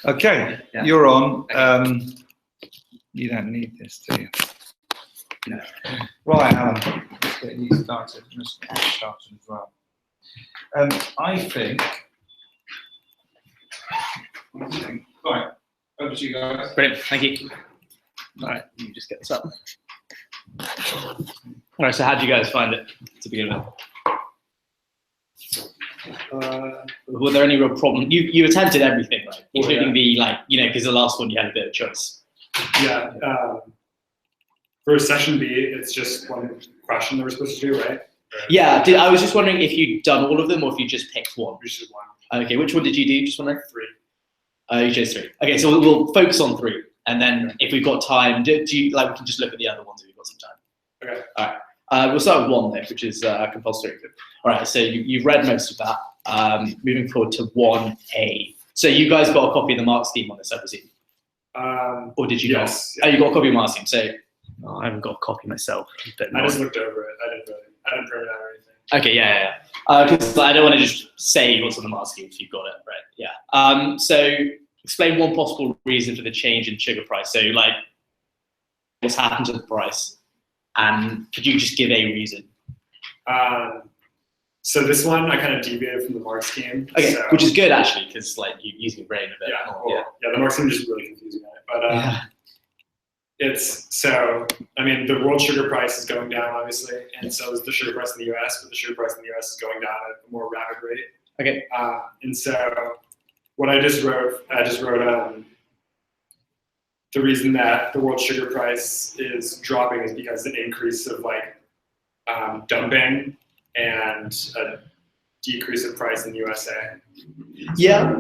Okay, yeah. You're on. You don't need this, do you? No. Right, Alan, let's get you started. Let's get you started as well. I think. Right, over to you guys. Brilliant, thank you. All right, you just get this up. All right, so how did you guys find it to begin with? Were there any real problems? You attempted everything, right? Including the, because the last one you had a bit of choice. Yeah. For session B, it's just one question that we're supposed to do, right? Yeah, I was just wondering if you'd done all of them or if you just picked one. Just one. Okay, which one did you do? Just wondering? 3. You chose 3. Okay, so we'll focus on 3. And then if we've got time, we can just look at the other ones if we've got some time. Okay. All right. We'll start with 1 though, which is compulsory. All right, so you've read most of that. Moving forward to 1A. So you guys got a copy of the mark scheme on this, I presume? Or did you not? Yeah. Oh, you got a copy of the mark scheme. So I haven't got a copy myself. I just looked over it. I didn't print it out or anything. Okay, yeah. Because I don't want to just say what's on the mark scheme if you've got it, right? Yeah. So explain one possible reason for the change in sugar price. So what's happened to the price? And could you just give a reason? So this one, I kind of deviated from the mark scheme. Okay, so, which is good actually, because you're using your brain a bit. Yeah, the mark scheme is just really confusing on it. But the world sugar price is going down, obviously, and so is the sugar price in the US, but the sugar price in the US is going down at a more rapid rate. Okay. And so what I just wrote the reason that the world sugar price is dropping is because of an increase of dumping and a decrease of price in the USA. Yeah.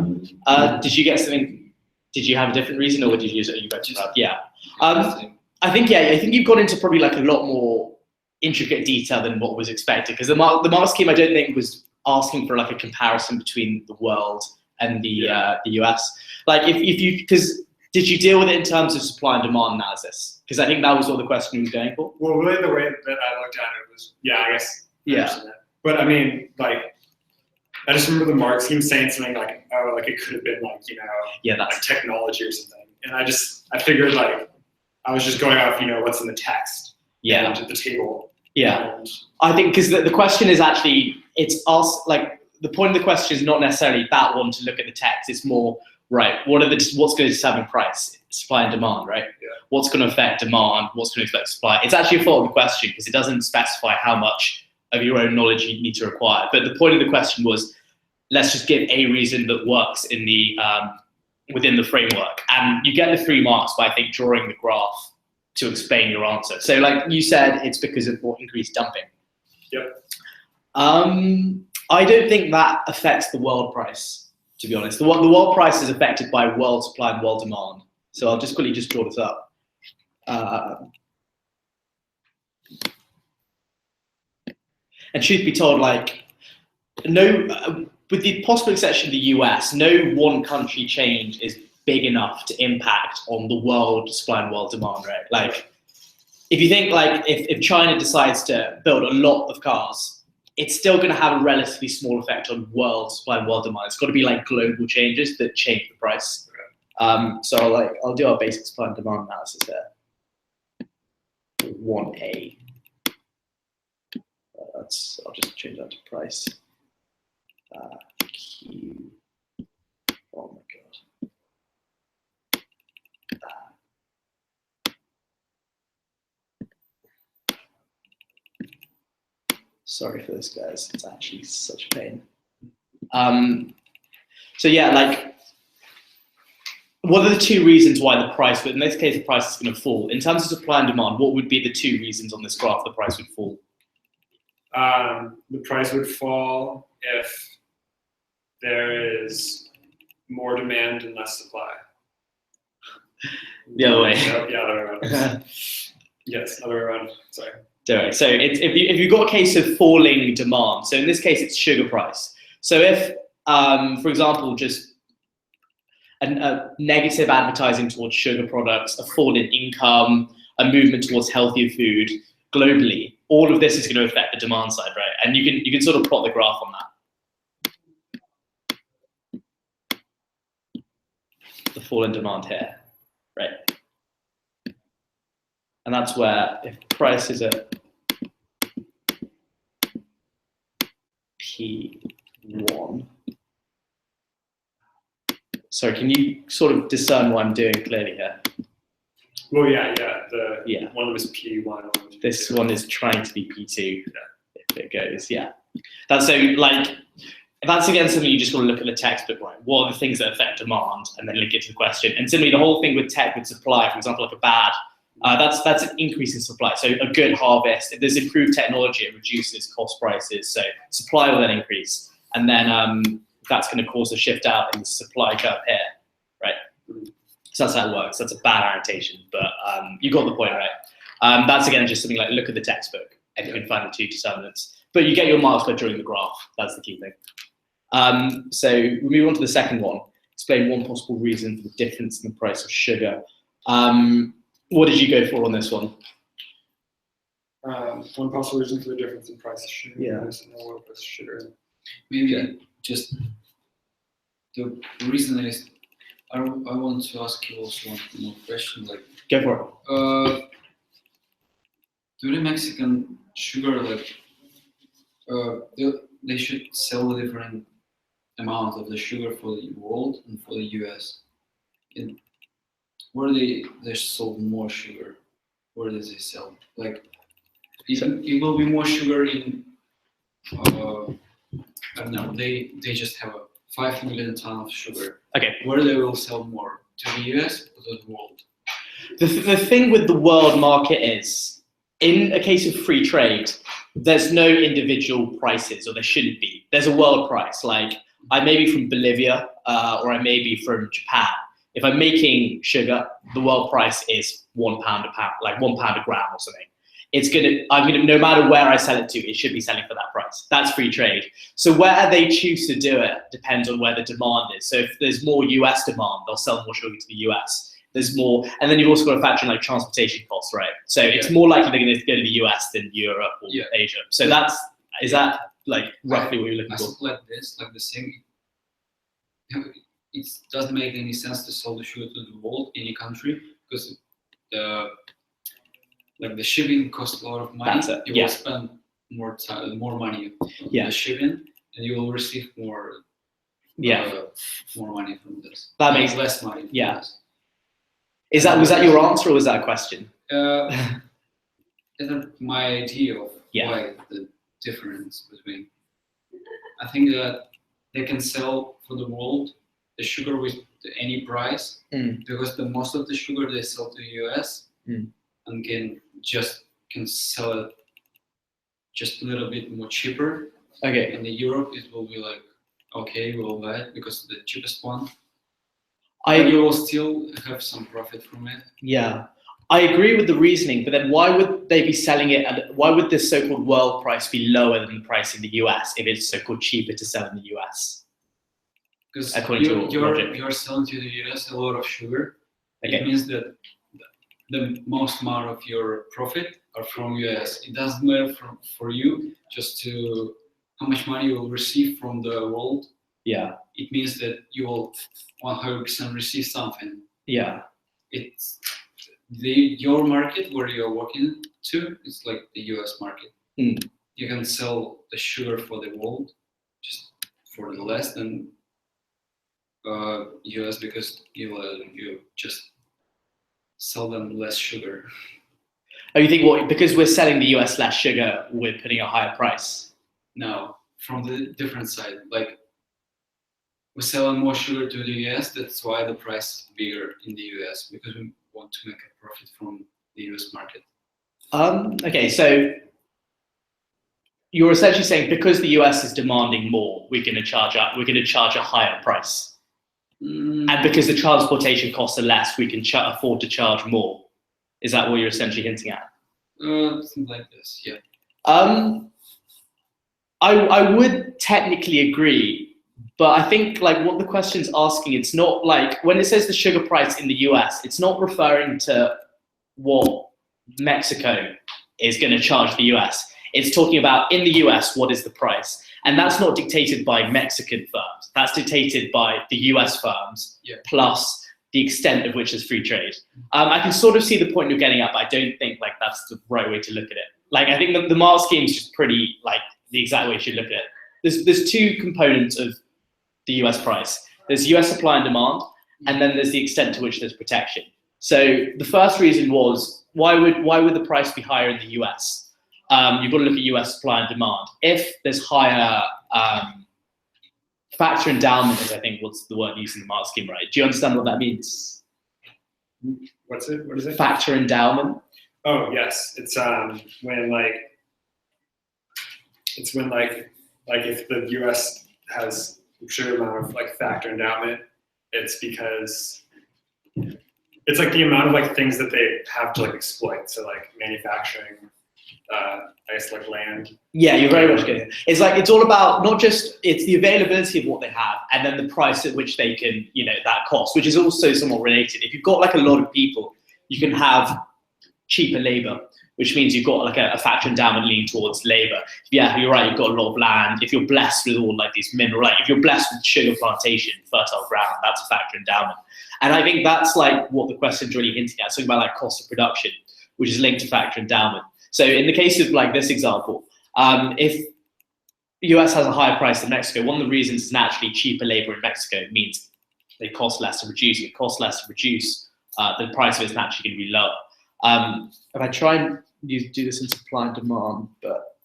Did you get something? Did you have a different reason, or did you use it? You mentioned that. Yeah. I think you've gone into probably a lot more intricate detail than what was expected, because the mark scheme I don't think was asking for a comparison between the world and the US. Because did you deal with it in terms of supply and demand analysis? Because I think that was what the question was going for. Well, really the way that I looked at it was, I guess. Yeah. But I mean, I just remember the mark scheme saying something it could have been technology or something. And I figured I was just going off, what's in the text. Yeah. And the table. Yeah. And I think because the question is actually, it's us, the point of the question is not necessarily that one to look at the text. It's more, right, what's going to determine price? Supply and demand, right? Yeah. What's going to affect demand? What's going to affect supply? It's actually a fault of the question because it doesn't specify how much of your own knowledge you need to acquire. But the point of the question was, let's just give a reason that works in the within the framework. And you get the 3 marks by, I think, drawing the graph to explain your answer. So you said, it's because of more increased dumping. Yep. I don't think that affects the world price, to be honest. The world price is affected by world supply and world demand. So I'll just quickly draw this up. And truth be told, with the possible exception of the US, no one country change is big enough to impact on the world supply and world demand, right? If you think if China decides to build a lot of cars, it's still going to have a relatively small effect on world supply and world demand. It's got to be global changes that change the price. So I'll do our basic supply and demand analysis there. 1A. I'll just change that to price. Q. Oh my god. Sorry for this, guys. It's actually such a pain. So yeah, what are the 2 reasons why the price, but in this case, the price is going to fall? In terms of supply and demand, what would be the 2 reasons on this graph the price would fall? The price would fall if there is more demand and less supply. The other way. Yeah, other way around. Yes, other way around. Sorry. So if you've got a case of falling demand, so in this case it's sugar price. So if, for example, just a negative advertising towards sugar products, a fall in income, a movement towards healthier food globally, all of this is going to affect the demand side, right? And you can sort of plot the graph on that. fall in demand here, right? And that's where if prices are P1. Sorry, can you sort of discern what I'm doing clearly here? Well, yeah. One was P1. This one is trying to be P2. If it goes, yeah. That's so like. That's again something you just got to look at the textbook, right? What are the things that affect demand, and then link it to the question. And similarly, the whole thing with tech, with supply, for example, like a bad, that's an increase in supply. So a good harvest, if there's improved technology, it reduces cost prices. So supply will then increase, and then that's going to cause a shift out in the supply curve here, right? So that's how it works. That's a bad annotation, but you got the point, right? That's again just something like look at the textbook, and you can find the two determinants. But you get your marks by drawing the graph. That's the key thing. So we move on to the second one. Explain one possible reason for the difference in the price of sugar. What did you go for on this one? One possible reason for the difference in price of sugar. Yeah. Price of sugar. Maybe just the reason is I want to ask you also one more question. Like, Go for it. Do the Mexican sugar they should sell a different amount of the sugar for the world and for the US? Where they sold more sugar, where does they sell? Like, it will be more sugar in I don't know. They just have a 5 million ton of sugar. Okay. Where they will sell more, to the US or to the world? The thing with the world market is, in a case of free trade, there's no individual prices, or there shouldn't be. There's a world price. Like, I may be from Bolivia, or I may be from Japan. If I'm making sugar, the world price is £1 a pound, like £1 a gram or something. No matter where I sell it to, it should be selling for that price. That's free trade. So where they choose to do it depends on where the demand is. So if there's more US demand, they'll sell more sugar to the US. There's more, and then you've also got to factor in like transportation costs, right? So it's more likely they're going to go to the US than Europe or Asia. So is that like roughly what you're looking for? Like this, like the same. It doesn't make any sense to sell the sugar to the world, any country, because the shipping costs a lot of money. That's it. You will spend more time, more money on the shipping, and you will receive more. More money from this. That makes less money. From this. Was that your answer, or was that a question? Isn't my idea of why the difference between? I think that they can sell for the world the sugar with any price, because the most of the sugar they sell to the US and can sell it just a little bit more cheaper. Okay. In the Europe, it will be like, okay, we'll buy it because the cheapest one. You will still have some profit from it. Yeah, I agree with the reasoning, but then why would they be selling it? And why would this so-called world price be lower than the price in the US if it's so-called cheaper to sell in the US? Because you're selling to the US a lot of sugar. Okay. It means that the most amount of your profit are from US. It doesn't matter for you just to how much money you will receive from the world. Yeah. It means that you will 100% receive something. Yeah. It's your market where you're working to. It's like the US market. You can sell the sugar for the world just for the less than US because you just sell them less sugar. Oh, you think because we're selling the US less sugar, we're putting a higher price? No, from the different side. Like, we're selling more sugar to the US, that's why the price is bigger in the US, because we want to make a profit from the US market. Okay, so you're essentially saying because the US is demanding more, we're going to charge a higher price. And because the transportation costs are less, we can afford to charge more. Is that what you're essentially hinting at? Something like this, yeah. I would technically agree, but I think like what the question's asking, it's not like when it says the sugar price in the US, it's not referring to what Mexico is going to charge the US. It's talking about in the US, what is the price? And that's not dictated by Mexican firms. That's dictated by the US firms plus the extent of which there's free trade. I can sort of see the point you're getting at, but I don't think like that's the right way to look at it. Like I think the Marx scheme is just pretty like the exact way you should look at it. There's two components of the US price. There's US supply and demand, and then there's the extent to which there's protection. So the first reason was why would the price be higher in the US? You've got to look at US supply and demand. If there's higher factor endowment, is I think what's the word used in the Marx scheme, right? Do you understand what that means? What is it? Factor endowment. Oh yes, it's when if the U.S. has a certain amount of like factor endowment, it's because it's like the amount of like things that they have to like exploit. So like manufacturing, I guess like land. Yeah, you're very much getting it. It's like it's all about not just it's the availability of what they have and then the price at which they can, that cost, which is also somewhat related. If you've got like a lot of people, you can have cheaper labor, which means you've got like a factor endowment leaning towards labor. Yeah, you're right, you've got a lot of land. If you're blessed with all like these mineral, like if you're blessed with sugar plantation, fertile ground, that's a factor endowment. And I think that's like what the question's really hinting at, something about like cost of production, which is linked to factor endowment. So in the case of like this example, if US has a higher price than Mexico, one of the reasons is naturally cheaper labor in Mexico means they cost less to produce. If it costs less to produce, the price of it is naturally going to be lower. If I try and do this in supply and demand, but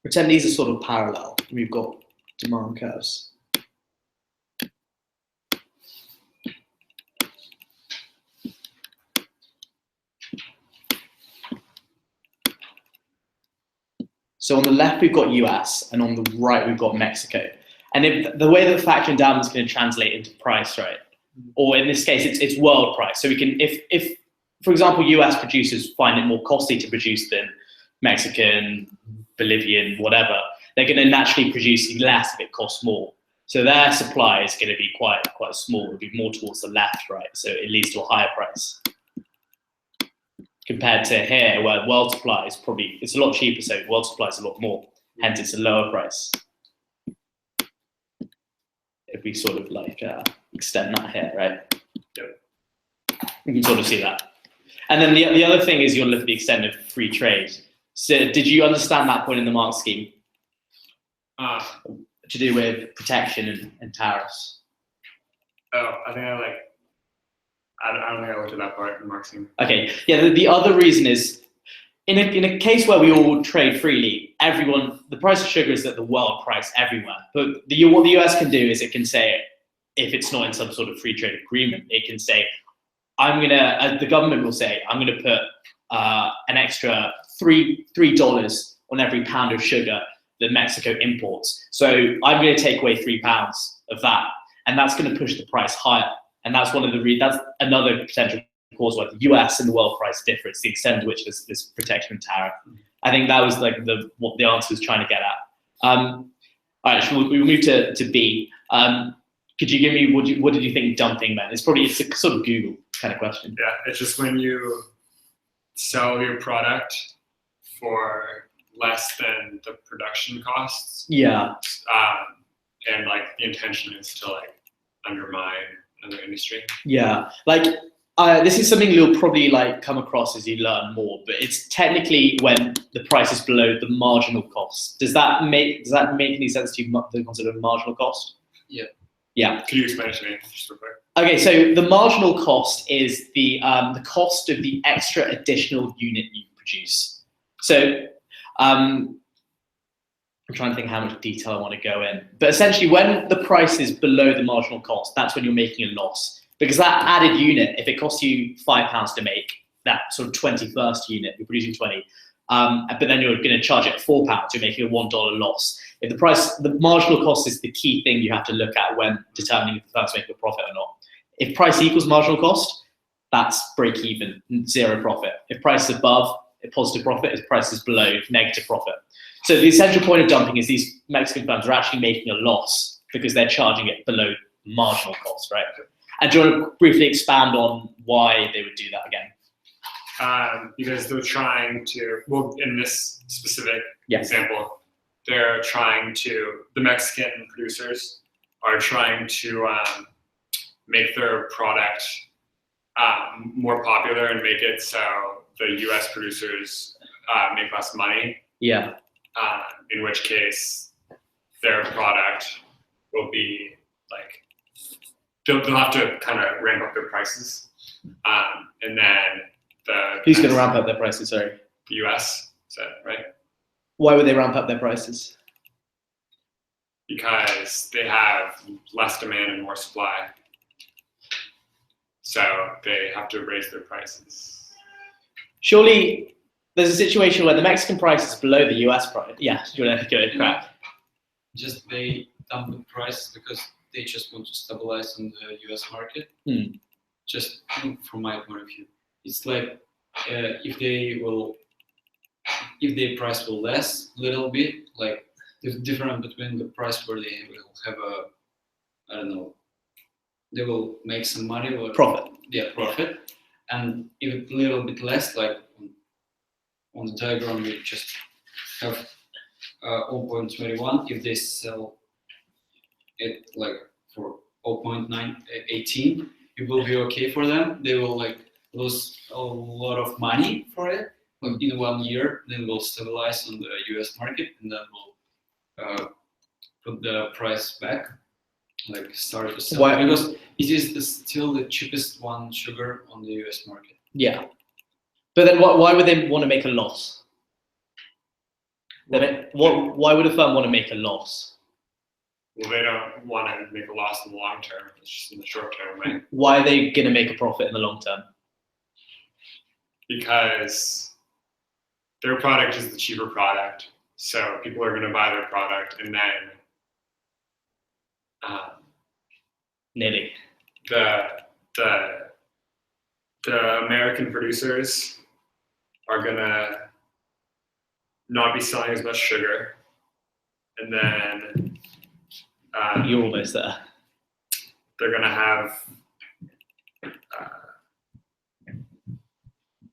pretend these are sort of parallel. We've got demand curves. So on the left, we've got US, and on the right, we've got Mexico. And if the way that the factor endowment is going to translate into price, right? Or in this case, it's world price. So we can, if for example, US producers find it more costly to produce than Mexican, Bolivian, whatever, they're going to naturally produce less if it costs more. So their supply is going to be quite small. It'll be more towards the left, right? So it leads to a higher price. Compared to here, where world supply is it's a lot cheaper, so world supply is a lot more, hence it's a lower price. If we sort of like extend that here, right? Yep. You can sort of see that. And then the other thing is you'll look at the extent of free trade. So did you understand that point in the Marx scheme? To do with protection and tariffs? Oh, I think I don't think I looked at that part in Marx scheme. Okay, yeah, the other reason is, in a case where we all trade freely, the price of sugar is at the world price everywhere. But what the US can do is it can say, if it's not in some sort of free trade agreement, it can say, the government will say, I'm gonna put an extra $3 on every pound of sugar that Mexico imports. So I'm gonna take away £3 of that, and that's gonna push the price higher. And that's that's another potential cause why the US and the world price differ. It's the extent to which there's this protection and tariff. I think that was like what the answer was trying to get at. All right, so we move to B. Could you give me what did you think dumping meant? It's a sort of Google kind of question. Yeah, it's just when you sell your product for less than the production costs. Yeah. And like the intention is to like undermine another industry. Yeah, like this is something you'll probably like come across as you learn more, but it's technically when the price is below the marginal cost. Does that make any sense to you? The concept of marginal cost? Yeah. Yeah. Can you explain it to me just real quick? Okay, so the marginal cost is the cost of the extra additional unit you produce. So I'm trying to think how much detail I want to go in. But essentially, when the price is below the marginal cost, that's when you're making a loss. Because that added unit, if it costs you £5 to make, that sort of 21st unit, you're producing 20, but then you're going to charge it £4, you're making a $1 loss. If the marginal cost is the key thing you have to look at when determining if the firm's making a profit or not. If price equals marginal cost, that's break even, zero profit. If price is above, a positive profit. If price is below, negative profit. So the essential point of dumping is these Mexican firms are actually making a loss because they're charging it below marginal cost, right? And do you want to briefly expand on why they would do that again? because they're trying to, well, in this specific example, the Mexican producers are trying to make their product more popular and make it so the U.S. producers make less money. Yeah. In which case, their product will be like, they'll have to kind of ramp up their prices. And then who's going to ramp up their prices, sorry? The US, is that right? Why would they ramp up their prices? Because they have less demand and more supply. So they have to raise their prices. Surely there's a situation where the Mexican price is below the US price. Yeah, do you want to go ahead, crack? Just they dump the price because they just want to stabilize on the US market. Just from my point of view, it's like if they price will less a little bit, like the difference between the price where they will have I don't know, they will make some money or profit. Yeah, profit, and if a little bit less, like on the diagram we just have 0.21. If they sell it like for 0.918, it will be okay for them. They will like lose a lot of money for it. Like in 1 year, then will stabilize on the US market, and then will put the price back, like start to sell. Why? Because it is still the cheapest one sugar on the US market. Yeah, but then why would they want to make a loss? Why would a firm want to make a loss? Well, they don't want to make a loss in the long term. It's just in the short term, right? Why are they going to make a profit in the long term? Because their product is the cheaper product, so people are going to buy their product, and then Nearly. The American producers are going to not be selling as much sugar, and then You're almost there. they're going to have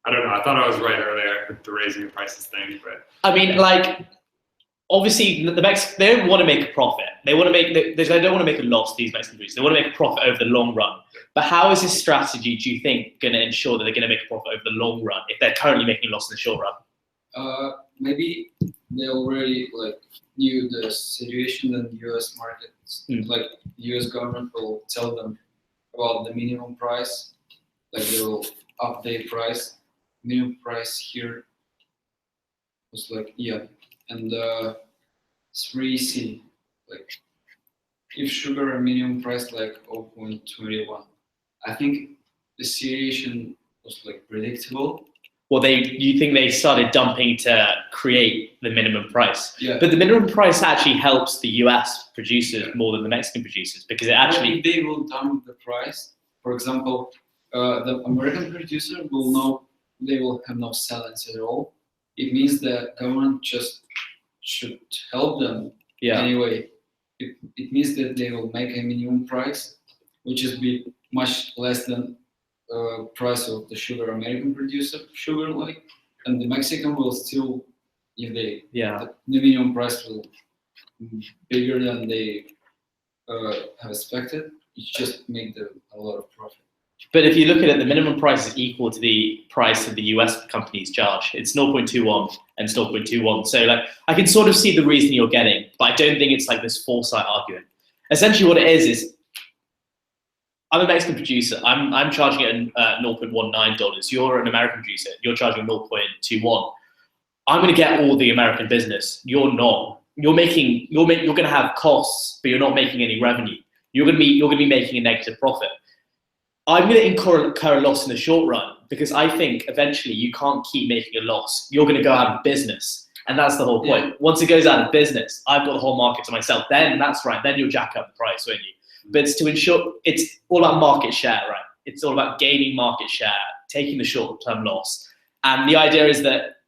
I don't know. I thought I was right earlier with the raising the prices thing, but I mean, like, obviously, they don't want to make a profit. They want to make. They don't want to make a loss. These Mexican producers. They want to make a profit over the long run. But how is this strategy, do you think, going to ensure that they're going to make a profit over the long run if they're currently making a loss in the short run? Maybe they already like knew the situation in the U.S. market. Like the U.S. government will tell them about the minimum price. Like they will update price. Minimum price here was like and 3C, like if sugar a minimum price like 0.21, I think the situation was like predictable. Well, you think they started dumping to create the minimum price? Yeah. But the minimum price actually helps the US producers more than the Mexican producers because it actually. If they will dump the price, for example, the American producer will know they will have no sellings at all. It means the government just should help them anyway. It means that they will make a minimum price, which is be much less than price of the sugar American producer sugar, like, and the Mexican will still, if they the minimum price will be bigger than they have expected. It just make them a lot of profit. But if you look at it, the minimum price is equal to the price that the US companies charge. It's 0.21 and it's 0.21. So like, I can sort of see the reason you're getting, but I don't think it's like this foresight argument. Essentially what it is I'm a Mexican producer. I'm charging it $0.19. You're an American producer. You're charging 0.21. I'm going to get all the American business. You're not. You're going to have costs, but you're not making any revenue. You're going to be making a negative profit. I'm going to incur a loss in the short run because I think eventually you can't keep making a loss. You're going to go out of business. And that's the whole point. Yeah. Once it goes out of business, I've got the whole market to myself. Then that's right. Then you'll jack up the price, won't you? But it's to ensure, it's all about market share, right? It's all about gaining market share, taking the short-term loss. And the idea is that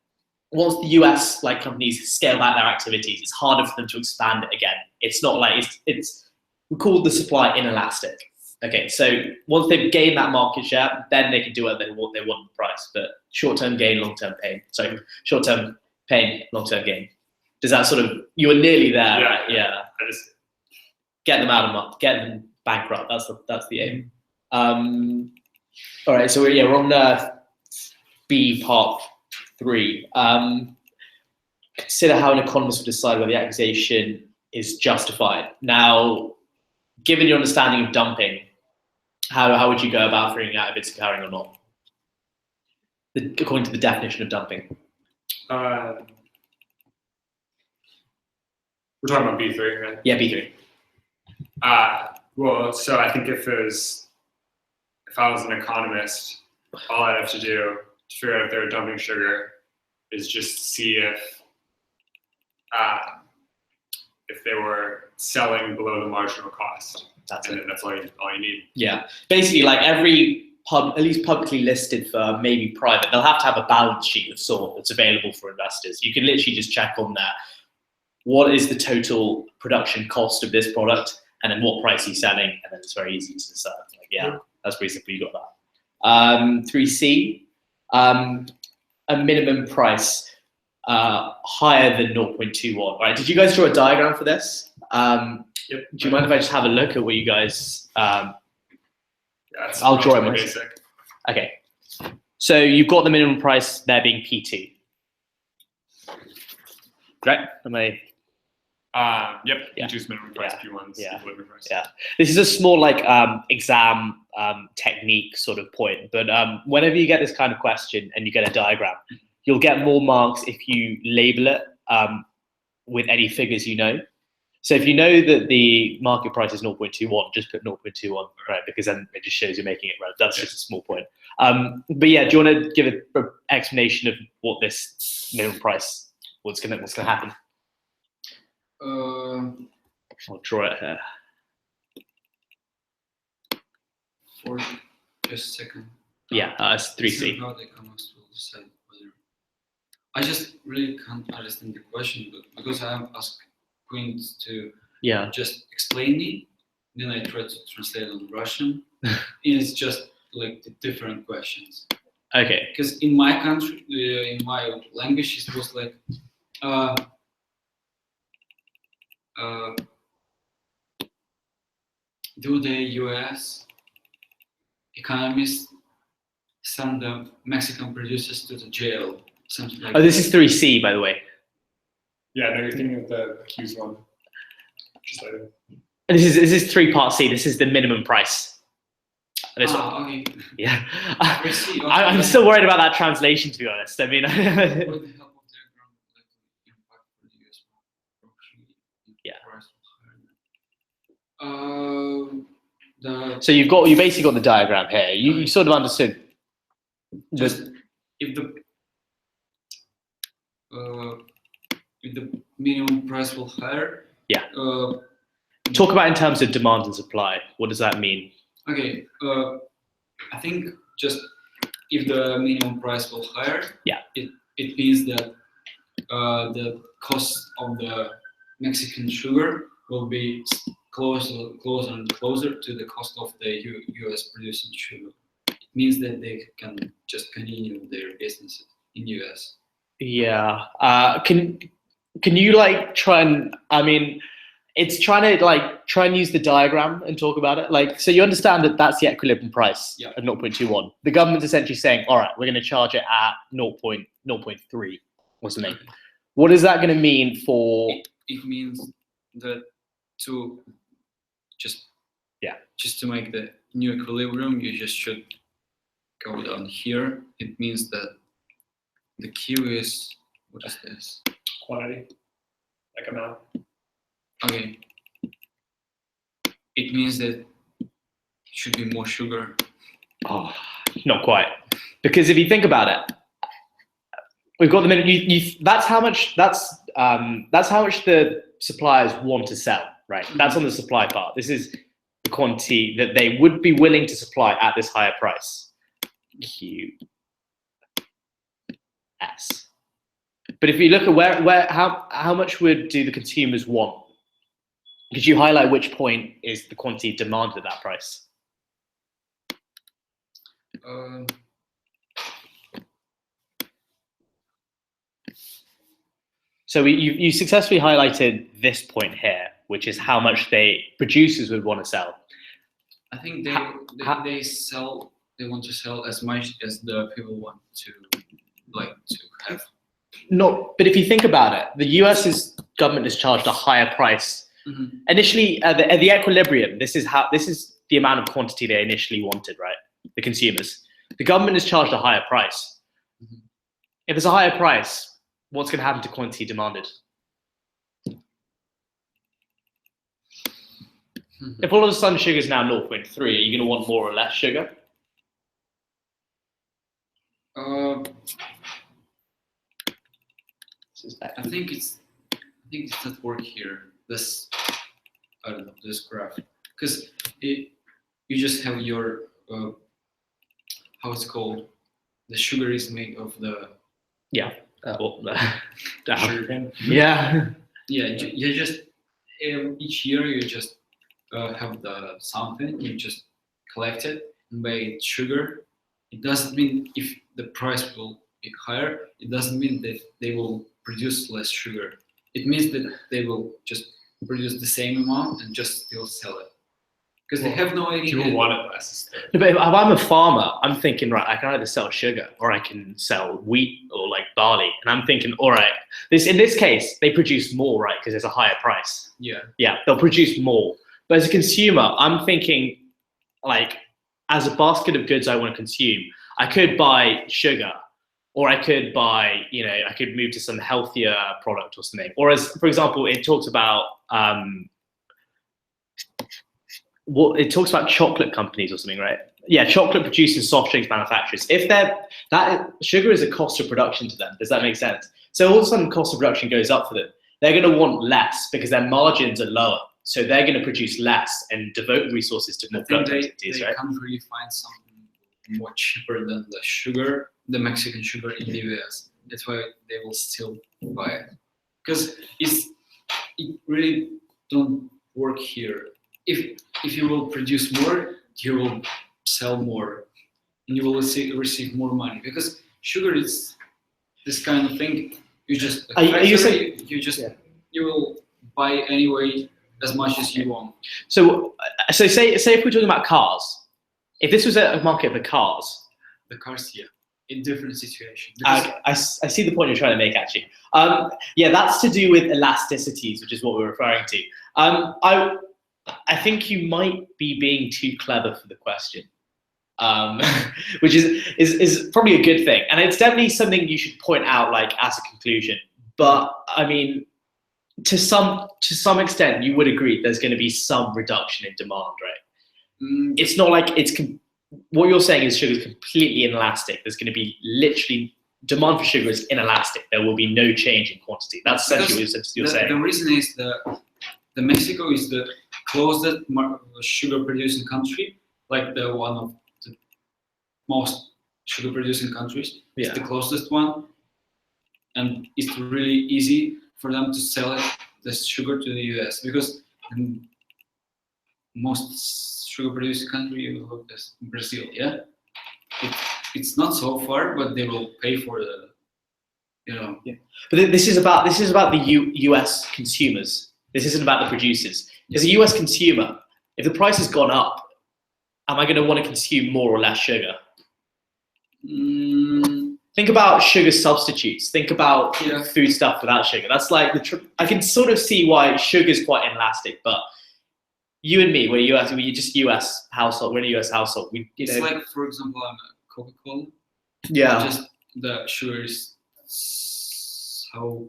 once the US like companies scale back their activities, it's harder for them to expand it again. It's not like we call the supply inelastic. Okay, so once they've gained that market share, then they can do whatever they want with the price. But short-term gain, long-term pain. Sorry, short-term pain, long-term gain. Does that sort of, you were nearly there, Yeah. right? Yeah. I just Get them out of market, get them bankrupt. That's the aim. All right, so we're on B part 3. Consider how an economist would decide whether the accusation is justified. Now, given your understanding of dumping, how would you go about figuring out if it's occurring or not? According to the definition of dumping. we're talking about B3, right? Yeah, B3. Well, so I think if I was an economist, all I'd have to do to figure out if they're dumping sugar is just see if they were selling below the marginal cost. That's all you need. Yeah, basically, like every at least publicly listed firm, maybe private, they'll have to have a balance sheet of sort that's available for investors. You can literally just check on there, what is the total production cost of this product, and then what price he's selling, and then it's very easy to decide. Like, yeah, that's pretty simple. You got that. 3C, a minimum price higher than 0.21. Right? Did you guys draw a diagram for this? Yep. Do you mind if I just have a look at what you guys? Yeah, I'll draw it. Basic. Okay. So you've got the minimum price there being P2. Right? Am I? Yep. Yeah. P2's minimum price. Yeah. P1's Yeah. delivery price. Yeah. This is a small like exam technique sort of point, but whenever you get this kind of question and you get a diagram, you'll get more marks if you label it with any figures you know. So if you know that the market price is 0.21, just put 0.21, right? Because then it just shows you're making it right. That's just a small point. But yeah, do you want to give an explanation of what this minimum price, what's gonna happen? I'll draw it here. For just a second. Yeah, it's 3C. How the economists will decide whether. I just really can't understand the question, but because I have asked Quint to just explain me, then I try to translate on Russian, and it's just like the different questions. Okay. Because in my country, in my language, it was like, do the U.S. economists send the Mexican producers to the jail? Something like this that. is 3C, by the way. Yeah, no, you're thinking of the accused one. Just later. And this is 3 part C. This is the minimum price. This one. Okay. Yeah. C, okay. I'm still worried about that translation, to be honest. I mean, With the help of diagram, like impact for the US yeah. So you basically got the diagram here. You sort of understood. Just if the minimum price will higher. Yeah. Talk about in terms of demand and supply. What does that mean? Okay. I think just if the minimum price will higher. Yeah. It means that the cost of the Mexican sugar will be closer and closer to the cost of the US producing sugar. It means that they can just continue their business in US. Yeah. Can you like try and, I mean, it's trying to like try and use the diagram and talk about it. Like, so you understand that that's the equilibrium price of 0.21. The government's essentially saying, all right, we're going to charge it at 0.3 or something. What is that going to mean for? It means that just to make the new equilibrium, you just should go down here. It means that the Q is, what is this? Quantity, like amount. Okay. It means that it should be more sugar. Oh, not quite. Because if you think about it, we've got the minute. That's how much the suppliers want to sell, right? That's on the supply part. This is the quantity that they would be willing to supply at this higher price. QS. But if you look at how much do the consumers want? Could you highlight which point is the quantity demanded at that price? So you successfully highlighted this point here, which is how much producers would want to sell. I think they want to sell as much as the people want to have. No, but if you think about it, the U.S.'s government is charged a higher price. Mm-hmm. Initially, at the equilibrium, this is the amount of quantity they initially wanted, right? The consumers. The government is charged a higher price. Mm-hmm. If it's a higher price, what's going to happen to quantity demanded? Mm-hmm. If all of a sudden sugar is now 0.3, are you going to want more or less sugar? I think it's not work here. This graph, because you just have your how it's called. The sugar is made of the sugar. Yeah. Yeah. You just each year you just have the something, you just collect it and buy sugar. It doesn't mean if the price will be higher, it doesn't mean that they will produce less sugar. It means that they will just produce the same amount and just still sell it. Because they have no idea. People want it less. But if I'm a farmer, I'm thinking, right, I can either sell sugar or I can sell wheat or like barley. And I'm thinking, all right, in this case, they produce more, right? Because there's a higher price. Yeah. Yeah, they'll produce more. But as a consumer, I'm thinking, like, as a basket of goods I want to consume, I could buy sugar, or I could buy, I could move to some healthier product or something. Or as, for example, it talks about chocolate companies or something, right? Yeah, chocolate producers, soft drinks manufacturers. If that sugar is a cost of production to them, does that make sense? So all of a sudden, cost of production goes up for them. They're going to want less because their margins are lower. So they're going to produce less and devote resources to more productive activities, right? They can't really find something more cheaper than the sugar, the Mexican sugar in the US. That's why they will still buy it. Because it really don't work here. If you will produce more, you will sell more, and you will receive more money. Because sugar is this kind of thing. You just you will buy anyway as much as you want. So say if we're talking about cars, if this was a market for cars. The cars, yeah, in different situations. I see the point you're trying to make, actually. Yeah, that's to do with elasticities, which is what we're referring to. I think you might be being too clever for the question, which is probably a good thing. And it's definitely something you should point out, like, as a conclusion. But, I mean, to some extent, you would agree there's going to be some reduction in demand, right? It's not like what you're saying is sugar is completely inelastic. There's going to be literally demand for sugar is inelastic. There will be no change in quantity. That's essentially what you're saying. The reason is the Mexico is the closest sugar producing country, like the one of the most sugar producing countries. Yeah. It's the closest one, and it's really easy for them to sell the sugar to the US because most sugar producing country is Brazil. Yeah, it's not so far, but they will pay for the, Yeah. But this is about the US consumers. This isn't about the producers. As a US consumer, if the price has gone up, am I going to want to consume more or less sugar? Think about sugar substitutes. Think about food stuff without sugar. That's like I can sort of see why sugar is quite inelastic, but you and me, we're just US household. We're in a US household. It's like, for example, I'm a Coca-Cola. Yeah. Just the sugar is how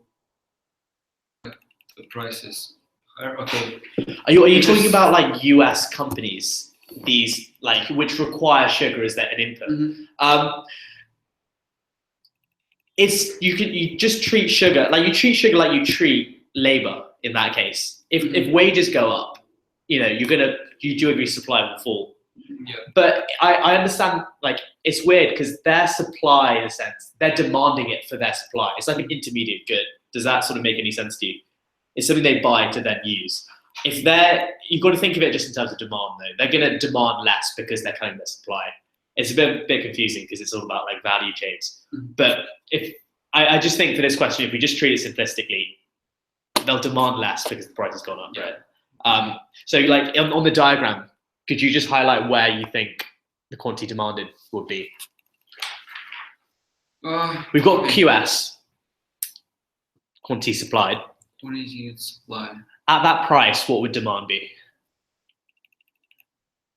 the prices are. Okay. Are you talking about like US companies? These like which require sugar as an input. Mm-hmm. You just treat sugar like you treat labor in that case. If wages go up, you do agree supply will fall. Yeah. But I understand, like, it's weird because their supply, in a sense, they're demanding it for their supply. It's like an intermediate good. Does that sort of make any sense to you? It's something they buy to then use. You've got to think of it just in terms of demand, though. They're going to demand less because they're cutting their supply. it's a bit confusing because it's all about like value chains. But if I just think for this question, if we just treat it simplistically, they'll demand less because the price has gone up, right? So like on the diagram, could you just highlight where you think the quantity demanded would be? We've got QS, quantity supplied. Quantity supply. At that price, what would demand be?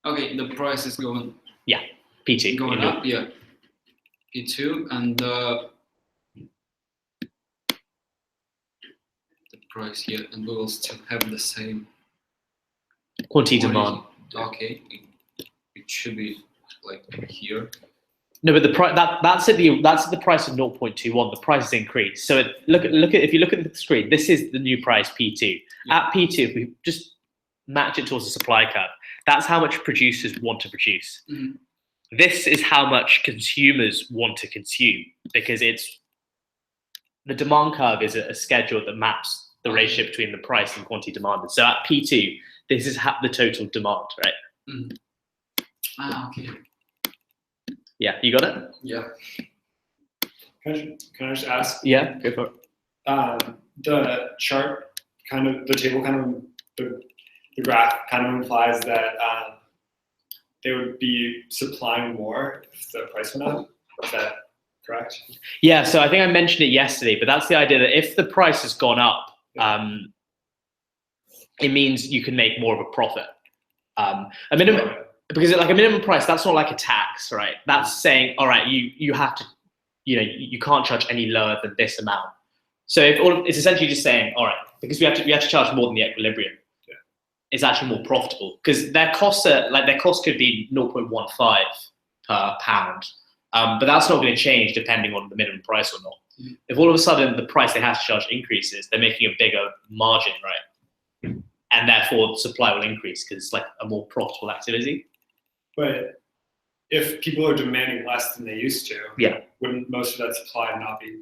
Okay, the price is going. Yeah, P2. Going up, yeah. P2 and the price here, and we will still have the same quantity demand. Okay, it should be like here. No, but the price that's at the price of 0.21. The price has increased. So if you look at the screen, this is the new price P2. Yeah. At P2, if we just match it towards the supply curve, that's how much producers want to produce. This is how much consumers want to consume, because the demand curve is a schedule that maps the ratio between the price and quantity demanded. So at P2, this is the total demand, right? Okay. Yeah, you got it? Yeah. Can I just ask? Yeah, go for it. The chart the table the graph kind of implies that they would be supplying more if the price went up. Is that correct? Yeah, so I think I mentioned it yesterday, but that's the idea that if the price has gone up, it means you can make more of a profit. Because like a minimum price, that's not like a tax, right? That's saying, all right, you have to, you can't charge any lower than this amount. So it's essentially just saying, all right, because we have to charge more than the equilibrium. Yeah. It's actually more profitable because their costs could be 0.15 per pound, but that's not going to change depending on the minimum price or not. If all of a sudden the price they have to charge increases, they're making a bigger margin, right? And therefore supply will increase because it's like a more profitable activity. But if people are demanding less than they used to, wouldn't most of that supply not be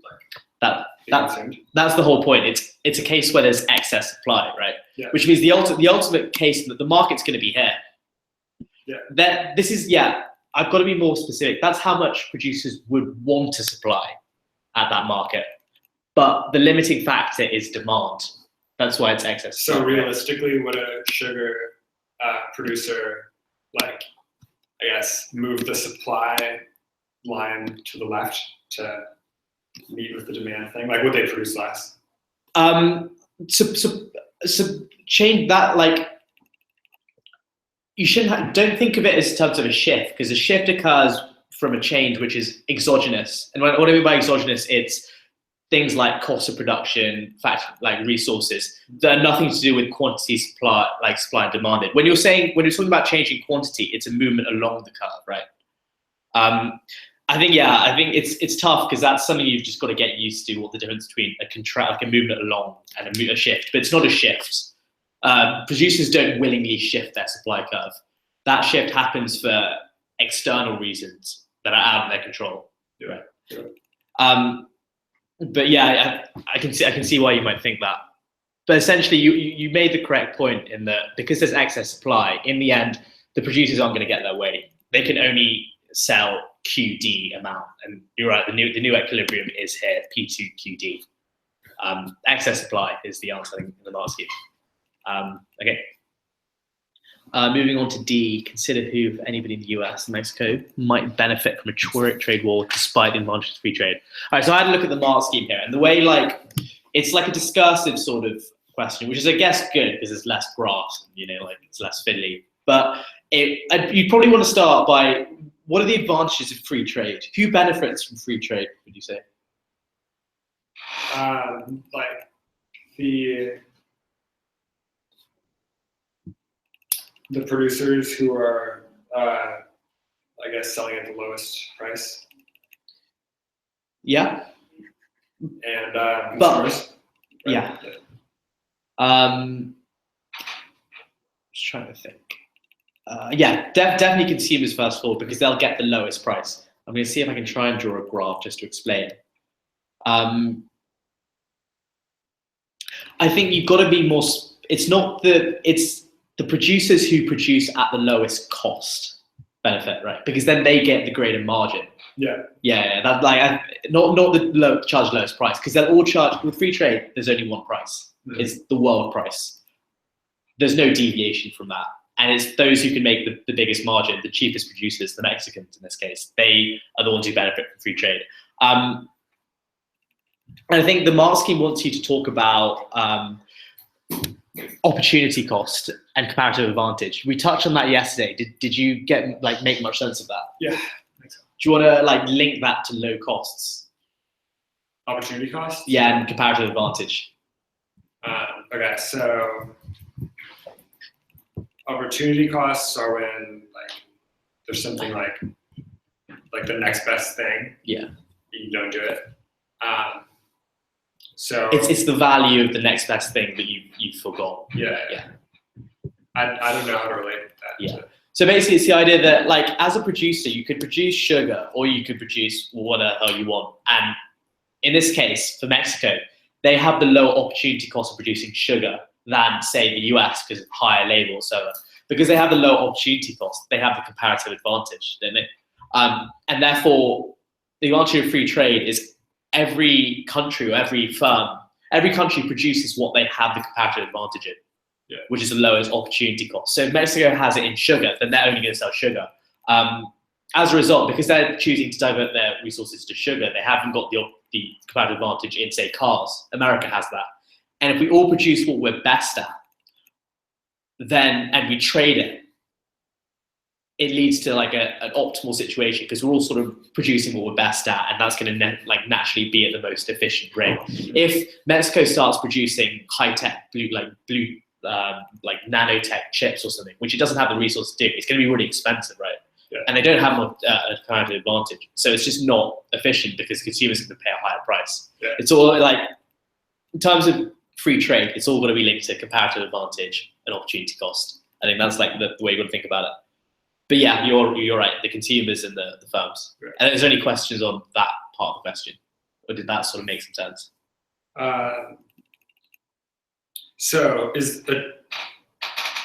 consumed? That's the whole point. It's a case where there's excess supply, right? Yeah. Which means the ultimate case that the market's going to be here. Yeah. I've got to be more specific. That's how much producers would want to supply at that market. But the limiting factor is demand. That's why it's excess. So realistically, would a sugar producer move the supply line to the left to meet with the demand thing? Like, would they produce less? Change that. You don't think of it as terms of a shift, because a shift occurs from a change which is exogenous. And what I mean by exogenous, it's things like cost of production, like resources that are nothing to do with quantity supply, like supply and demanded. When you're talking about changing quantity, it's a movement along the curve, right? I think it's tough because that's something you've just got to get used to. What the difference between a movement along and a shift, but it's not a shift. Producers don't willingly shift their supply curve. That shift happens for external reasons that are out of their control. Right. But yeah, I can see why you might think that. But essentially, you made the correct point in that because there's excess supply, in the end, the producers aren't going to get their way. They can only sell QD amount, and you're right. The new equilibrium is here, P2 QD. Excess supply is the answer in the last scheme. Okay. Moving on to D, consider who, if anybody in the US and Mexico, might benefit from a trade war despite the advantages of free trade. All right, so I had a look at the mark scheme here, and the way it's like a discursive sort of question, which is, I guess, good because it's less graphs, it's less fiddly. But you'd probably want to start by, what are the advantages of free trade? Who benefits from free trade, would you say? The producers who are, selling at the lowest price. Yeah. And consumers. Yeah. Just trying to think. Definitely consumers first of all, because they'll get the lowest price. I'm going to see if I can try and draw a graph just to explain. I think you've got to be more. It's the producers who produce at the lowest cost. benefit, right? Because then they get the greater margin. Yeah. Yeah. That not the charge lowest price, because they'll all charge with free trade. There's only one price. Mm-hmm. It's the world price. There's no deviation from that. And it's those who can make the biggest margin, the cheapest producers, the Mexicans in this case. They are the ones who benefit from free trade. And I think the Mark scheme wants you to talk about opportunity cost and comparative advantage. We touched on that yesterday. Did you make much sense of that? Yeah. Do you want to link that to low costs? Opportunity cost? Yeah, and comparative advantage. Okay, so opportunity costs are when there's something like the next best thing. Yeah. You don't do it. So it's the value of the next best thing that you forgot. Yeah. I don't know how to relate that. Yeah. So basically, it's the idea that as a producer, you could produce sugar or you could produce whatever the hell you want. And in this case, for Mexico, they have the lower opportunity cost of producing sugar than, say, the US, because of higher labor or so on. Because they have the lower opportunity cost, they have the comparative advantage, don't they? And therefore, the advantage of free trade is every country or every country produces what they have the comparative advantage in, which is the lowest opportunity cost. So if Mexico has it in sugar, then they're only going to sell sugar. As a result, because they're choosing to divert their resources to sugar, they haven't got the comparative advantage in, say, cars. America has that. And if we all produce what we're best at, and we trade it, it leads to an optimal situation, because we're all sort of producing what we're best at, and that's going to naturally be at the most efficient rate. If Mexico starts producing high-tech nanotech chips or something, which it doesn't have the resources to do, it's going to be really expensive, right? Yeah. And they don't have a comparative advantage, so it's just not efficient because consumers are going to pay a higher price. Yeah. It's all in terms of free trade, it's all going to be linked to comparative advantage and opportunity cost. I think that's the way you got to think about it. But yeah, you're right. The consumers and the firms. Right. And is there any questions on that part of the question, or did that sort of make some sense? So is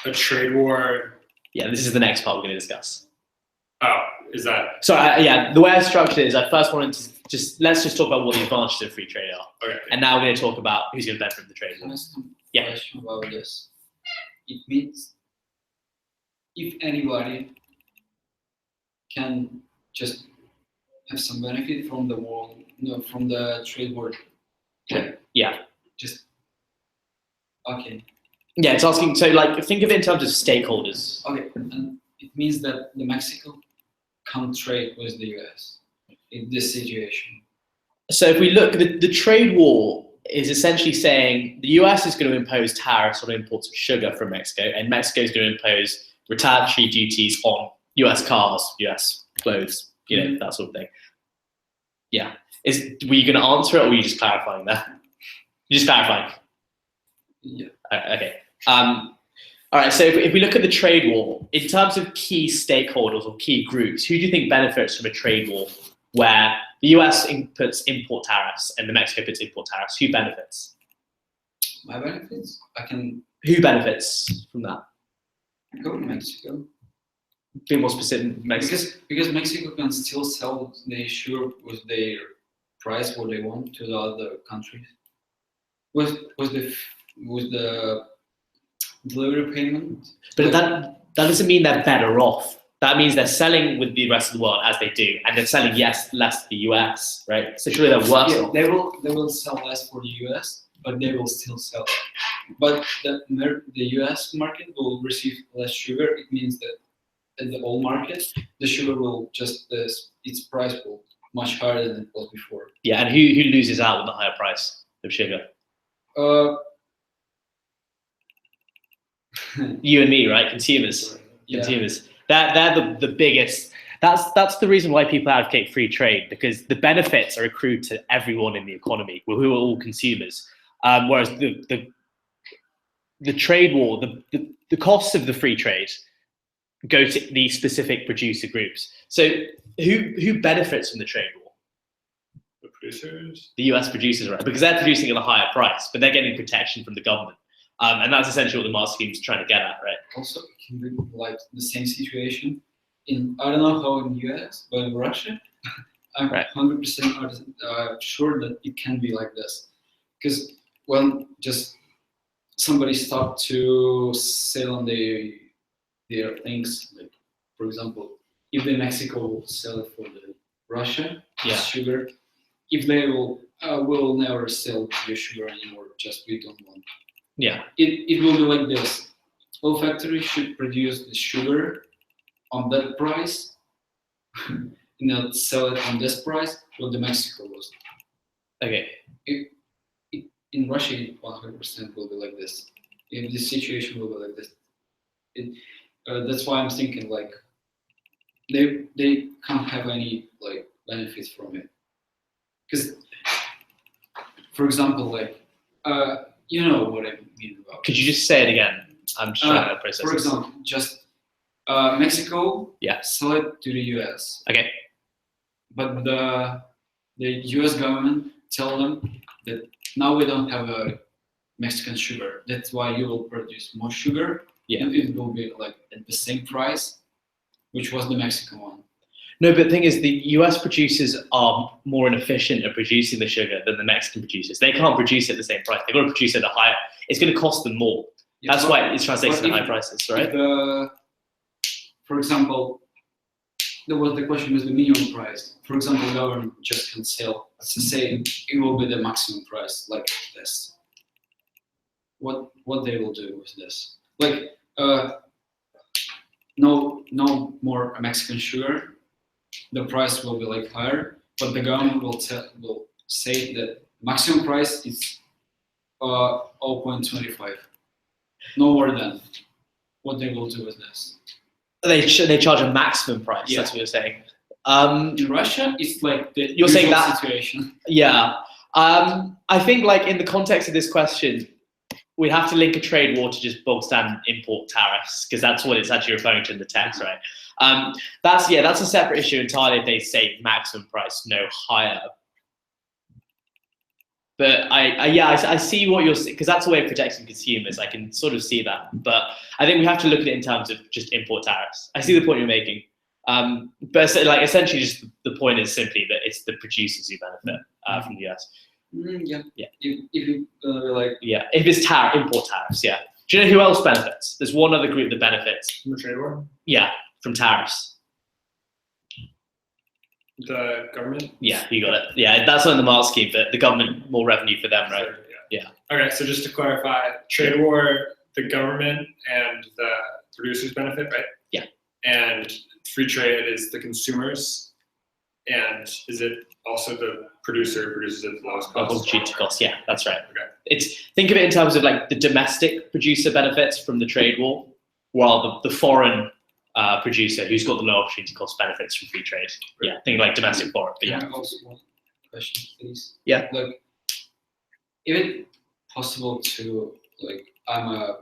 a trade war? Yeah, this is the next part we're going to discuss. Oh, is that? So yeah, the way I structured it is I first wanted to let's just talk about what the advantages of free trade are. Okay. And now we're going to talk about who's going to benefit from the trade war. Yeah. Question about this. It means if anybody can just have some benefit from the world, from the trade war. Yeah. Just okay. Yeah, it's asking. So, think of it in terms of stakeholders. Okay, and it means that the Mexico can't trade with the US in this situation. So, if we look, the trade war is essentially saying the US is going to impose tariffs on imports of sugar from Mexico, and Mexico is going to impose retaliatory duties on US cars, US clothes, that sort of thing. Yeah. Were you going to answer it, or were you just clarifying that? You're just clarifying. Yeah. Okay. All right. So if we look at the trade war, in terms of key stakeholders or key groups, who do you think benefits from a trade war where the US puts import tariffs and the Mexico puts import tariffs? Who benefits? My benefits? Who benefits from that? Go to Mexico. Be more specific. Mexico. Because Mexico can still sell the sugar with their price what they want to the other countries. With the delivery payment. But that doesn't mean they're better off. That means they're selling with the rest of the world as they do, and they're selling less to the US, right? So surely they're worse off. They will sell less for the US, but they will still sell. But the US market will receive less sugar. It means that in the old market, the sugar will its price will much higher than it was before. Yeah, and who loses out with the higher price of sugar? You and me, right? Consumers. Yeah. Consumers. They're the biggest. That's the reason why people advocate free trade, because the benefits are accrued to everyone in the economy, who are all consumers. Whereas the trade war, the costs of the free trade go to these specific producer groups. So who benefits from the trade war? The producers? The US producers, right? Because they're producing at a higher price, but they're getting protection from the government. And that's essentially what the master scheme is trying to get at, right? Also, it can be like the same situation I don't know how in US, but in Russia, I'm 100% sure that it can be like this. Because when just somebody stopped to sell on their things, like for example, if the Mexico will sell it for the Russia sugar, if they will never sell your sugar anymore, just we don't want. Yeah. It will be like this. All factories should produce the sugar on that price, not sell it on this price, what the Mexico was. Okay. In Russia, 100% will be like this. If the situation will be like this, that's why I'm thinking like they can't have any like benefits from it. Because, for example, like you know what I mean about. Could you just say it again? I'm just trying to process. For example, just Mexico sell it to the US. Okay. But the US government tell them that now we don't have a Mexican sugar. That's why you will produce more sugar. Yeah. And it will be like at the same price, which was the Mexican one. No, but the thing is, the US producers are more inefficient at producing the sugar than the Mexican producers. They can't produce it at the same price. They've got to produce it at a higher. It's going to cost them more. Yeah, that's why it translates to high prices, right? For example, there was the question with the minimum price. For example, the government just can sell, say it will be the maximum price, like this. What they will do with this? Like no more Mexican sugar. The price will be like higher, but the government will say that maximum price is 0.25, no more than. What they will do with this? They charge a maximum price. Yeah. That's what you're saying. In Russia, it's like the you're saying that situation. Yeah. I think like in the context of this question, we have to link a trade war to just bog standard import tariffs, because that's what it's actually referring to in the text, right? That's a separate issue entirely if they say maximum price, no higher. But I see what you're saying, because that's a way of protecting consumers. I can sort of see that, but I think we have to look at it in terms of just import tariffs. I see the point you're making, but like essentially, just the point is simply that it's the producers who benefit from the US. Yeah. If you like. Yeah, if it's import tariffs, yeah. Do you know who else benefits? There's one other group that benefits. From the trade war? Yeah, from tariffs. The government? Yeah, you got it. Yeah, that's on the mark scheme, but the government, more revenue for them, right? Yeah. Okay, so just to clarify, trade war, the government and the producers benefit, right? Yeah. And free trade is the consumers, and is it also the producer produces at the lowest cost? Opportunity cost, yeah, that's right. Okay. Think of it in terms of like the domestic producer benefits from the trade war, while the foreign producer who's got the low opportunity cost benefits from free trade. Yeah, think like domestic foreign. But yeah. Also one question, please. Yeah. Like, is it possible to like? I'm a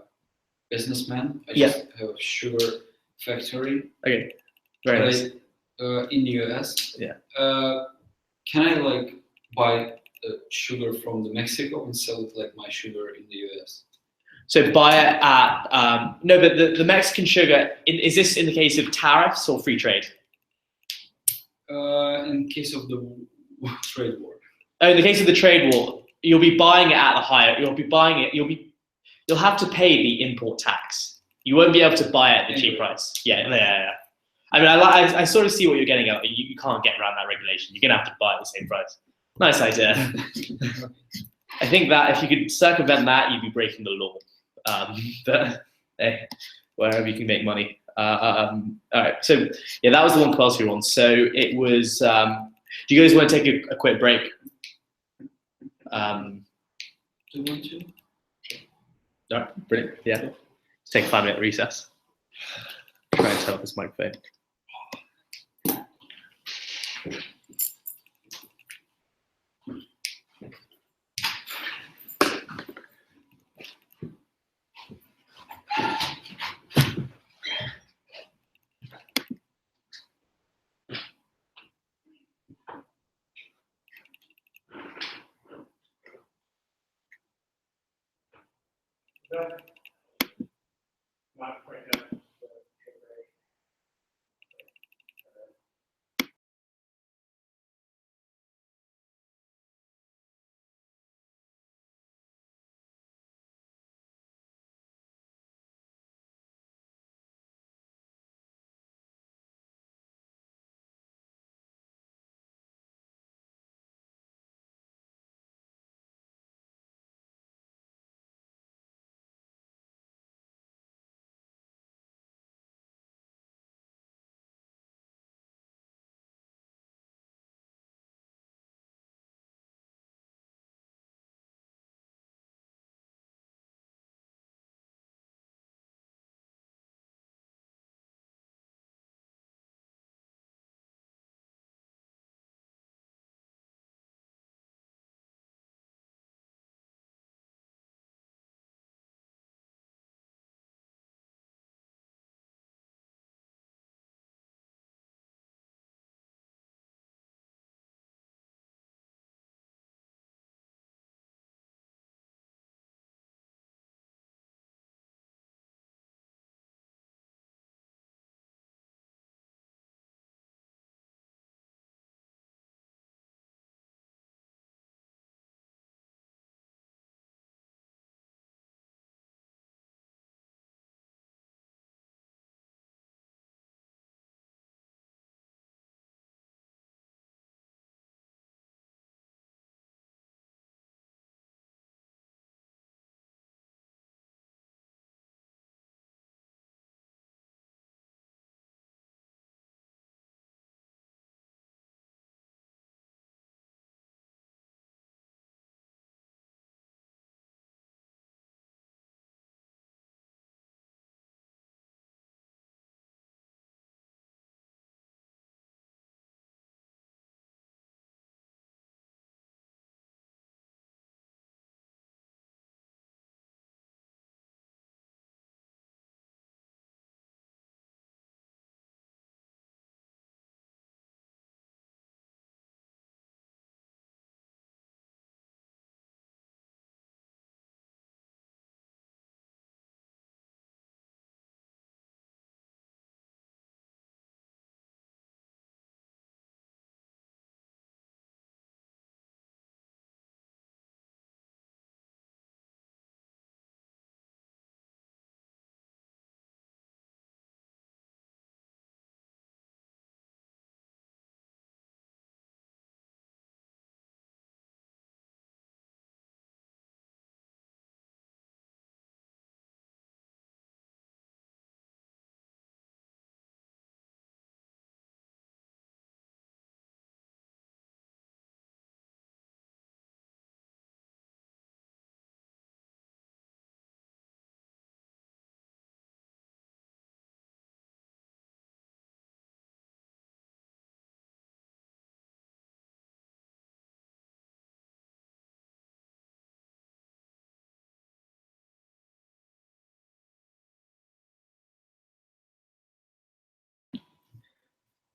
businessman. I just have a sugar factory. Okay. Very nice. In the US. Yeah. Can I like buy sugar from the Mexico and sell it like my sugar in the US? So buy it at no, but the Mexican sugar, is this in the case of tariffs or free trade? In case of the trade war. Oh, in the case of the trade war, you'll be buying it at the higher. You'll have to pay the import tax. You won't be able to buy it at the cheap price. Yeah. I mean, I sort of see what you're getting at, but you can't get around that regulation. You're gonna have to buy at the same price. Nice idea. I think that if you could circumvent that, you'd be breaking the law. But hey, wherever you can make money. All right, so yeah, that was the one class we were on. So it was. Do you guys want to take a quick break? Do you want to? All right, brilliant. Yeah, let's take a 5-minute recess. Try and turn off this microphone. Not quite yet.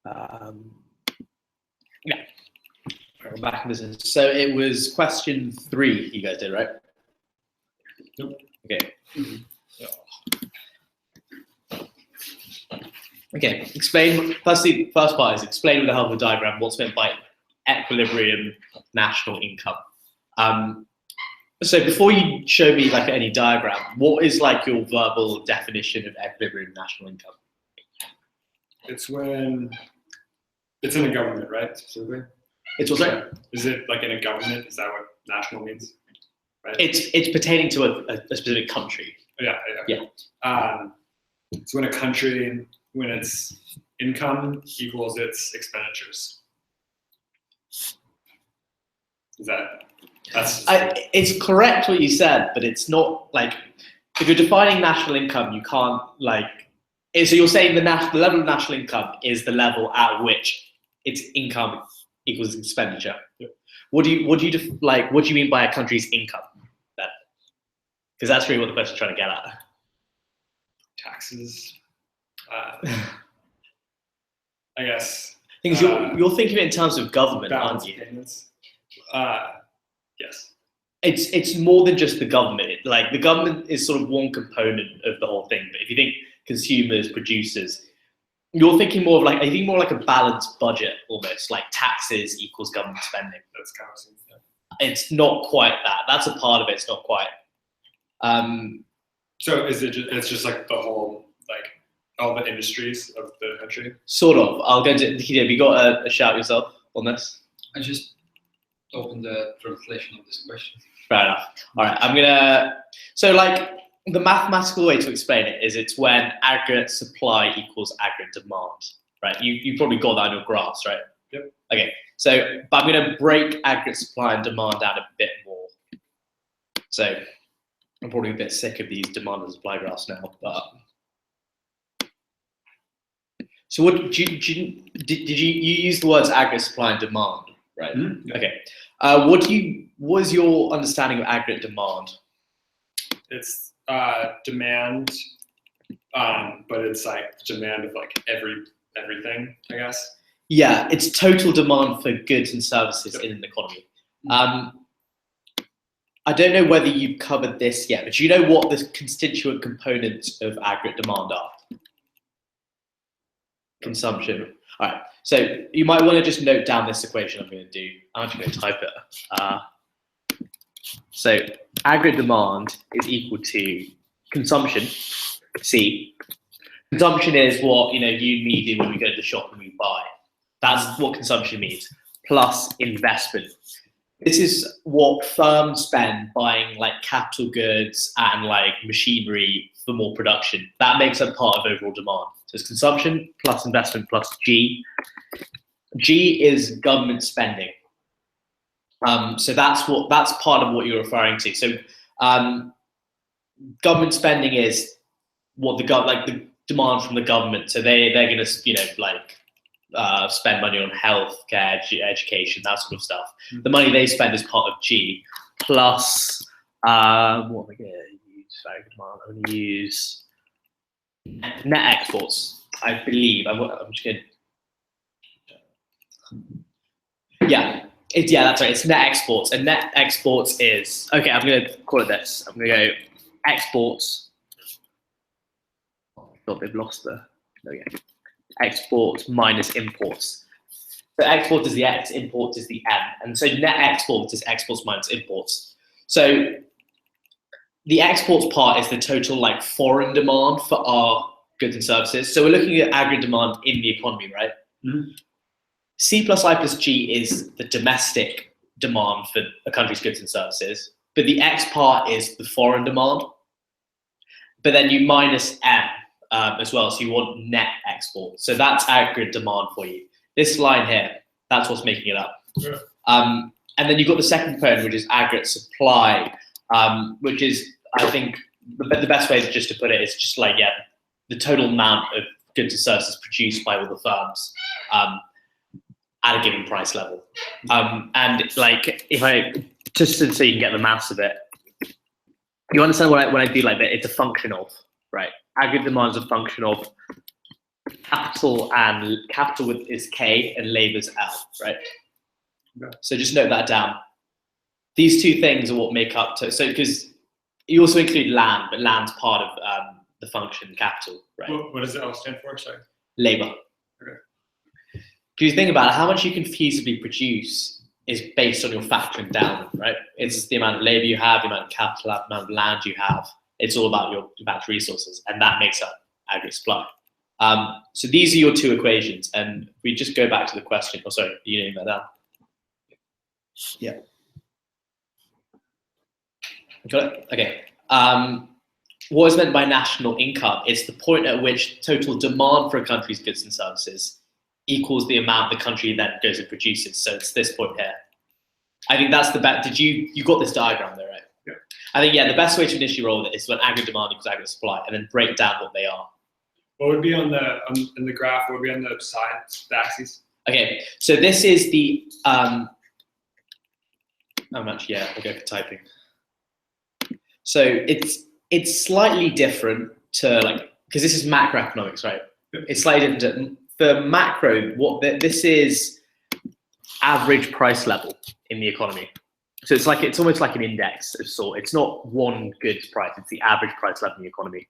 Yeah. We're back in business. So it was question 3 you guys did, right? Nope. Okay. Okay, explain, firstly, first part is explain with the help of a diagram what's meant by equilibrium national income. So before you show me like any diagram, what is like your verbal definition of equilibrium national income? It's when it's in a government, right? Specifically. It's what's right? Is it like in a government? Is that what national means? Right. It's pertaining to a specific country. Yeah. It's when a country, when its income equals its expenditures. It's correct what you said, but it's not like, if you're defining national income, you can't like, so you're saying the level of national income is the level at which its income equals expenditure. Yep. What do you mean by a country's income then? Because that's really what the question's trying to get at. Taxes. I guess. Things you're thinking of it in terms of government, aren't you? Payments. Yes. It's more than just the government. Like the government is sort of one component of the whole thing. But if you think consumers, producers, you're thinking more of like, I think more like a balanced budget almost, like taxes equals government spending. That's kind of something. It's not quite that. That's a part of it. It's not quite. So is it? It's just like the whole, like all the industries of the country. Sort of. I'll go into. Have you got a shout yourself on this? I just opened the translation of this question. Fair enough. All right. So like the mathematical way to explain it is it's when aggregate supply equals aggregate demand, right? You probably got that on your graphs, right? Yep. Okay. So, but I'm going to break aggregate supply and demand down a bit more. So I'm probably a bit sick of these demand and supply graphs now, but. So what did you use the words aggregate supply and demand, right? Mm-hmm. Yeah. Okay. What is your understanding of aggregate demand? It's demand, but it's like demand of like everything, I guess. Yeah, it's total demand for goods and services in an economy. I don't know whether you've covered this yet, but do you know what the constituent components of aggregate demand are? Consumption. All right. So you might want to just note down this equation I'm going to do. I'm actually going to type it. So aggregate demand is equal to consumption, C. Consumption is what you, me do when we go to the shop and we buy. That's what consumption means, plus investment. This is what firms spend buying like capital goods and like machinery for more production. That makes up part of overall demand. So it's consumption plus investment plus G. G is government spending. So that's part of what you're referring to. So government spending is what the demand from the government. So they're going to spend money on healthcare, education, that sort of stuff. The money they spend is part of G, plus what am I going to use? Sorry, I'm going to use net exports. I believe I'm just going to. Yeah, that's right. It's net exports, and net exports is okay. I'm going to call it this. I'm going to go exports. Oh God, they've lost the. There we go. Exports minus imports. So export is the X, import is the M. And so net export is exports minus imports. So the exports part is the total like foreign demand for our goods and services. So we're looking at aggregate demand in the economy, right? Mm-hmm. C plus I plus G is the domestic demand for a country's goods and services. But the X part is the foreign demand. But then you minus M. As well, so you want net export. So that's aggregate demand for you. This line here, that's what's making it up. Yeah. And then you've got the second component, which is aggregate supply, which is, I think, the best way just to put it is just like, the total amount of goods and services produced by all the firms at a given price level. And like, if I, just so you can get the maths of it, you understand when I do like that, it's a function of, right? Aggregate demand is a function of capital is K and labor's L, right? Okay. So just note that down. These two things are what make up so because you also include land, but land's part of the function capital, right? What does the L stand for? Sorry. Labor. Okay. If you think about it, how much you can feasibly produce is based on your factoring down, right? It's the amount of labor you have, the amount of capital, the amount of land you have. It's all about your resources, and that makes up aggregate supply. So these are your two equations, and we just go back to the question. Oh, sorry, you noting that down? Yeah. Got it? Okay. What is meant by national income? It's the point at which total demand for a country's goods and services equals the amount the country then goes and produces. So it's this point here. I think that's the best. You got this diagram there, right? Yeah. I think, yeah, the best way to initially roll it is when aggregate demand equals aggregate supply, and then break down what they are. What would be on in the graph? What would be on the sides, the axes? Okay, so this is the, I'll go for typing. So it's slightly different to because this is macroeconomics, right? Yep. It's slightly different. For macro, this is average price level in the economy. So it's almost like an index of sort. It's not one goods price, it's the average price level in the economy.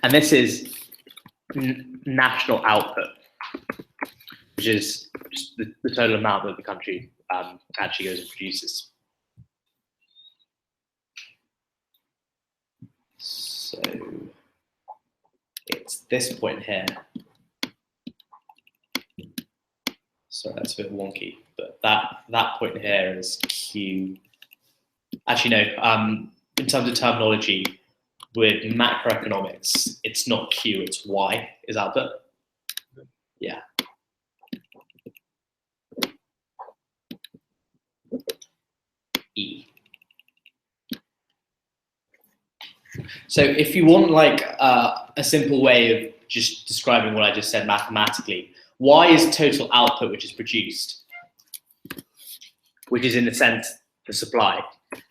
And this is national output, which is just the total amount that the country actually goes and produces. So it's this point here. Sorry, that's a bit wonky, but that point here is Q. Actually, no. In terms of terminology, with macroeconomics, it's not Q, it's Y is output. Yeah. E. So if you want a simple way of just describing what I just said mathematically, Y is total output which is produced, which is in a sense the supply.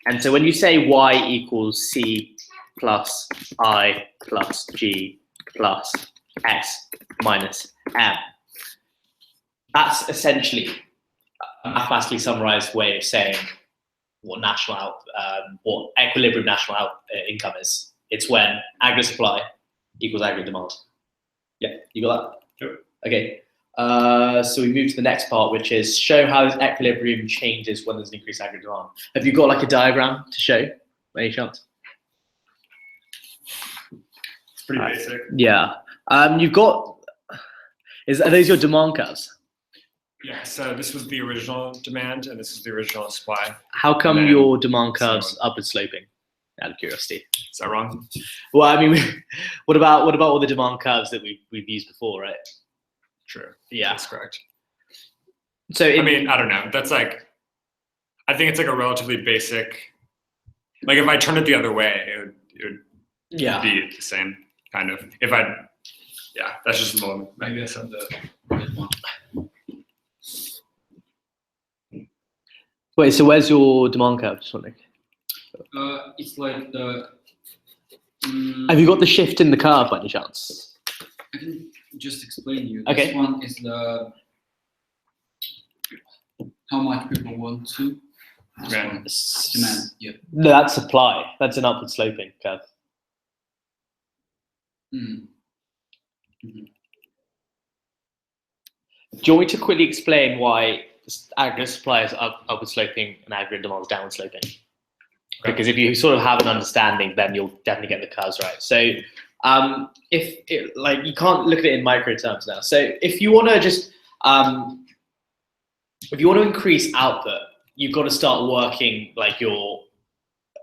And so when you say Y equals C plus I plus G plus S minus M, that's essentially a mathematically summarized way of saying what what equilibrium national income is. It's when aggregate supply equals aggregate demand. Yeah, you got that? Sure. Okay. So we move to the next part, which is show how equilibrium changes when there's an increased aggregate demand. Have you got a diagram to show, by any chance? It's pretty basic. Yeah. You've got. Are those your demand curves? Yeah. So this was the original demand, and this is the original supply. How come your demand curves upward sloping? Out of curiosity. Is that wrong? Well, I mean, what about all the demand curves that we've used before, right? True. Yeah, that's correct. So I mean, I don't know. That's I think it's a relatively basic. If I turn it the other way, it would be the same kind of. That's just a moment. Maybe I said the right one. Wait, so where's your demand curve? Just wondering. It's like the. Have you got the shift in the curve by any chance? I can just explain you. Okay. This one is the how much people want to. Demand. Demand. Yeah. No, that's supply. That's an upward sloping curve. Mm. Do you want me to quickly explain why aggregate supply is upward sloping and aggregate demand is downward sloping? Okay. Because if you sort of have an understanding, then you'll definitely get the curves right. So you can't look at it in micro terms now. So if you want to just if you want to increase output, you've got to start working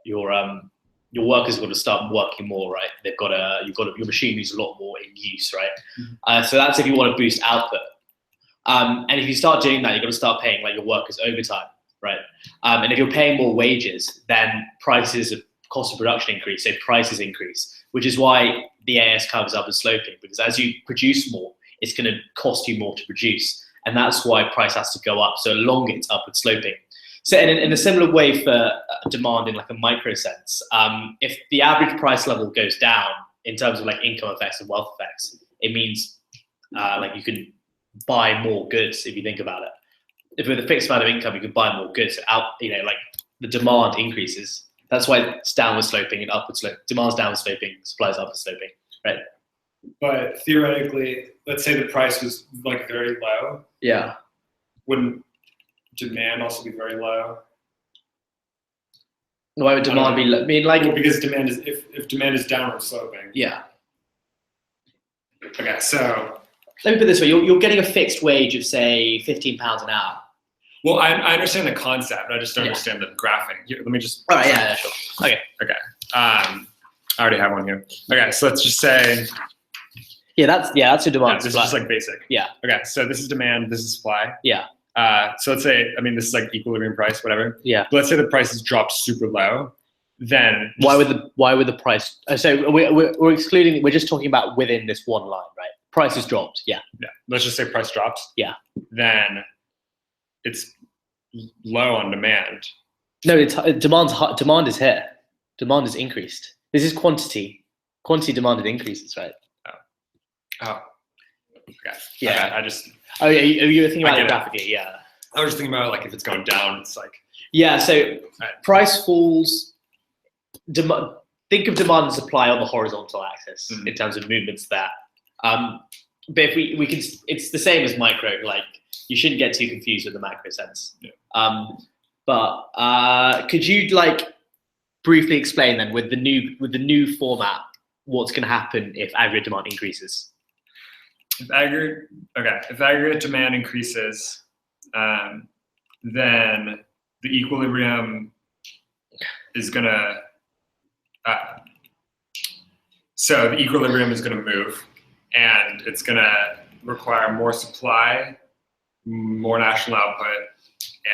your workers got to start working more, right? Your machinery's a lot more in use, right? Mm-hmm. So that's if you want to boost output. And if you start doing that, you've got to start paying your workers overtime, right? And if you're paying more wages, then prices of cost of production increase, so prices increase, which is why the AS curve is upward sloping, because as you produce more, it's going to cost you more to produce. And that's why price has to go up. So along it's upward sloping. So in a similar way for demand in like a micro sense, if the average price level goes down in terms of like income effects and wealth effects, it means like you can buy more goods if you think about it. If with a fixed amount of income, you can buy more goods out, like the demand increases. That's why it's downward sloping and upward sloping. Demand's downward sloping, supply's upward sloping, right? But theoretically, let's say the price was like very low. Yeah. Wouldn't demand also be very low? Why would demand be low? I mean, like, well, because demand is if demand is downward sloping. Yeah. Okay, so let me put it this way: you're getting a fixed wage of say £15 an hour. Well, I understand the concept. I just don't understand the graphing. Here, let me just. All right. Yeah. Sure. Okay. Okay. I already have one here. Okay, so let's just say. Yeah, that's your demand. This is just like basic. Yeah. Okay, so this is demand. This is supply. Yeah. So let's say, I mean, this is like equilibrium price, whatever. Yeah. But let's say the price has dropped super low, then why would the price? So we're excluding. We're just talking about within this one line, right? Price has dropped. Yeah. Yeah. Let's just say price drops. Yeah. Then it's low on demand. No, it's demand is here. Demand is increased. This is quantity. Quantity demanded increases, right? Oh. Okay. Yeah. Okay, I just. Oh yeah, you were thinking about it graphically. Yeah. I was just thinking about like if it's going down, it's like. Yeah. So price falls. Think of demand and supply on the horizontal axis in terms of movements there. But if we can, it's the same as micro. Like you shouldn't get too confused with the macro sense. Yeah. But could you like briefly explain then with the new format what's going to happen if aggregate demand increases? If aggregate demand increases, then the equilibrium is gonna. So the equilibrium is gonna move, and it's gonna require more supply, more national output,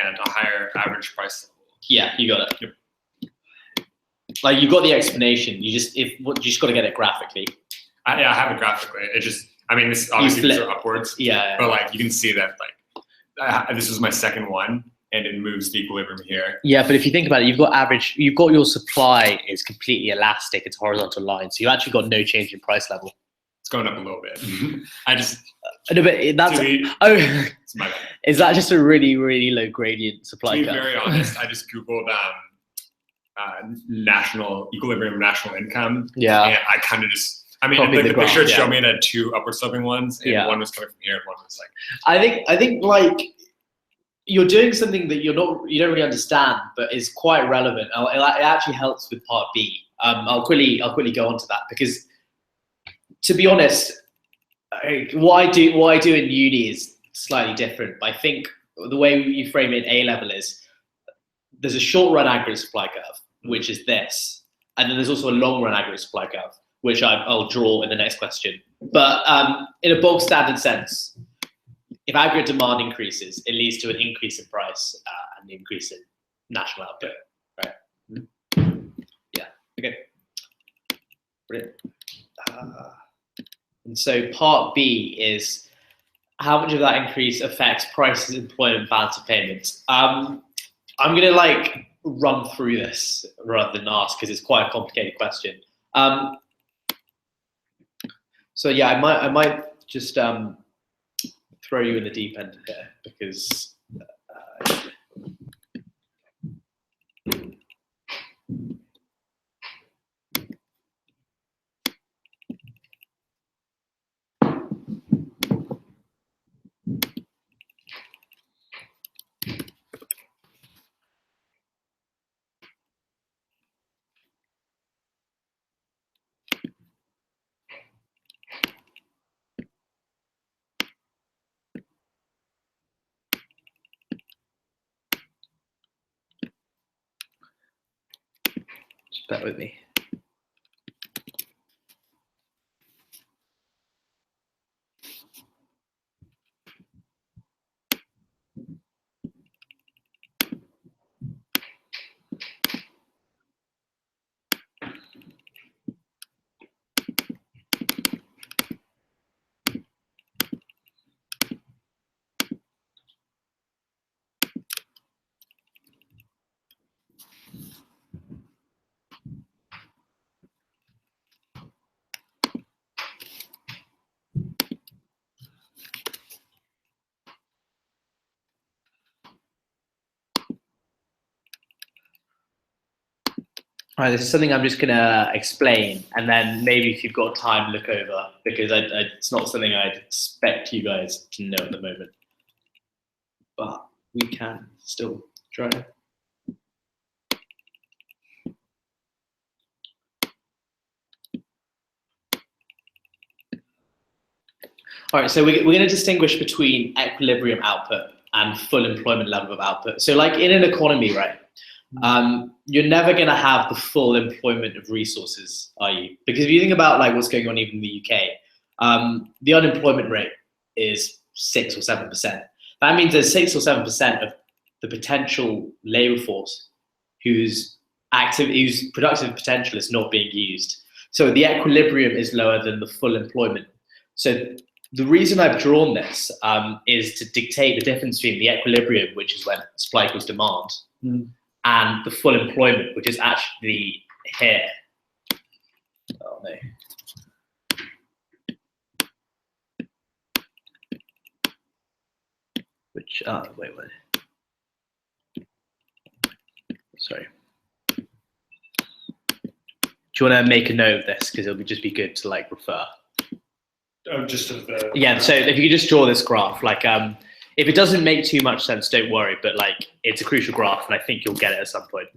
and a higher average price level. Yeah, you got it. Yep. Like you got the explanation. You just got to get it graphically. Yeah, I have it graphically. It just. I mean, this obviously these are upwards. Yeah. But like you can see that like this was my second one, and it moves the equilibrium here. Yeah, but if you think about it, you've got your supply is completely elastic. It's a horizontal line, so you actually got no change in price level. It's going up a little bit. I just. No, but that's it's my bad. Is that just a really really low gradient supply curve? To be very honest, I just googled national income. Yeah. And I kind of just. I mean, the picture showed me it had two upward sloping ones, and one was coming from here, and one was like. I think like you're doing something that you don't really understand, but is quite relevant. It actually helps with part B. I'll quickly go on to that because, to be honest, what I do in uni is slightly different. But I think the way you frame it in A level is there's a short run aggregate supply curve, which is this, and then there's also a long run aggregate supply curve, which I'll draw in the next question. But in a bog standard sense, if aggregate demand increases, it leads to an increase in price and an increase in national output, right? Yeah, okay. Brilliant. And so part B is how much of that increase affects prices, employment, balance of payments. I'm gonna like run through this rather than ask because it's quite a complicated question. So yeah, I might just throw you in the deep end here because just bear with me. All right, this is something I'm just gonna explain, and then maybe if you've got time, look over, because it's not something I'd expect you guys to know at the moment, but we can still try. All right, so we're going to distinguish between equilibrium output and full employment level of output. So like in an economy, right, you're never going to have the full employment of resources, are you? Because if you think about like what's going on even in the UK, the unemployment rate is 6 or 7%. That means there's 6 or 7% of the potential labor force whose productive potential is not being used. So the equilibrium is lower than the full employment. So the reason I've drawn this is to dictate the difference between the equilibrium, which is when supply equals demand, and the full employment, which is actually here. Oh no. Which, wait. Sorry. Do you want to make a note of this? Because it'll just be good to like refer. Oh, just of the... Yeah, so if you could just draw this graph, like if it doesn't make too much sense, don't worry, but like it's a crucial graph and I think you'll get it at some point.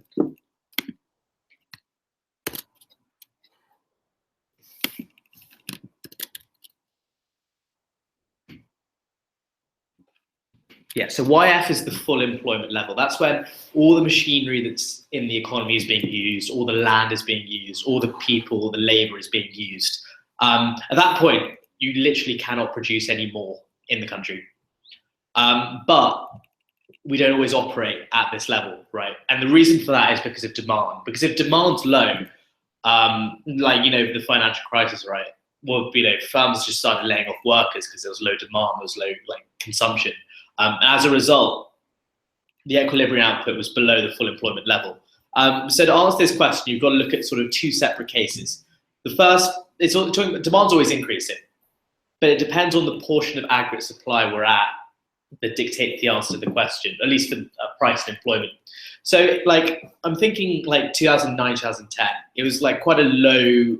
Yeah, so YF is the full employment level. That's when all the machinery that's in the economy is being used, all the land is being used, all the people, all the labor is being used. At that point, you literally cannot produce any more in the country. But we don't always operate at this level, right? And the reason for that is because of demand. Because if demand's low, like, you know, the financial crisis, right? Well, you know, firms just started laying off workers because there was low demand, there was low like consumption. And as a result, the equilibrium output was below the full employment level. So to answer this question, you've got to look at sort of two separate cases. The first, demand's always increasing, but it depends on the portion of aggregate supply we're at that dictate the answer to the question, at least for price and employment. So like, I'm thinking like 2009, 2010, it was like quite a low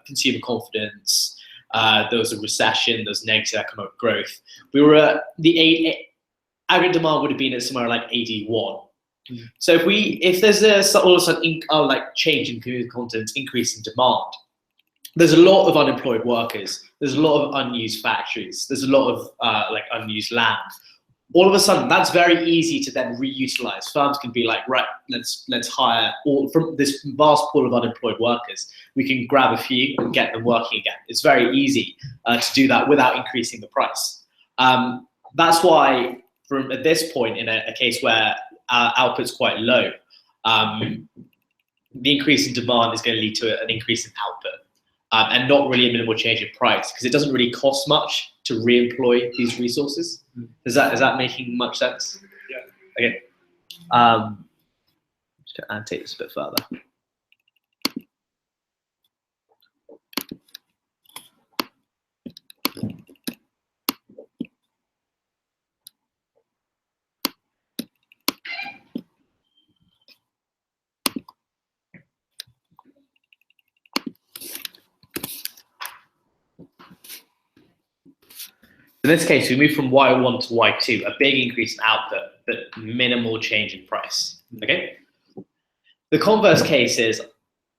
consumer confidence. There was a recession, there was negative economic growth. We were at the aggregate demand would have been at somewhere like 81. So if there's all of a sudden like change in consumer confidence, increase in demand, there's a lot of unemployed workers. There's a lot of unused factories. There's a lot of like unused land. All of a sudden, that's very easy to then reutilize. Firms can be like, right, let's hire all from this vast pool of unemployed workers. We can grab a few and get them working again. It's very easy to do that without increasing the price. That's why, at this point, in a case where our output's quite low, the increase in demand is going to lead to an increase in output. And not really a minimal change in price, because it doesn't really cost much to re-employ these resources. Is that making much sense? Yeah. Okay. Just to annotate this a bit further. In this case, we move from Y1 to Y2, a big increase in output, but minimal change in price, okay? The converse case is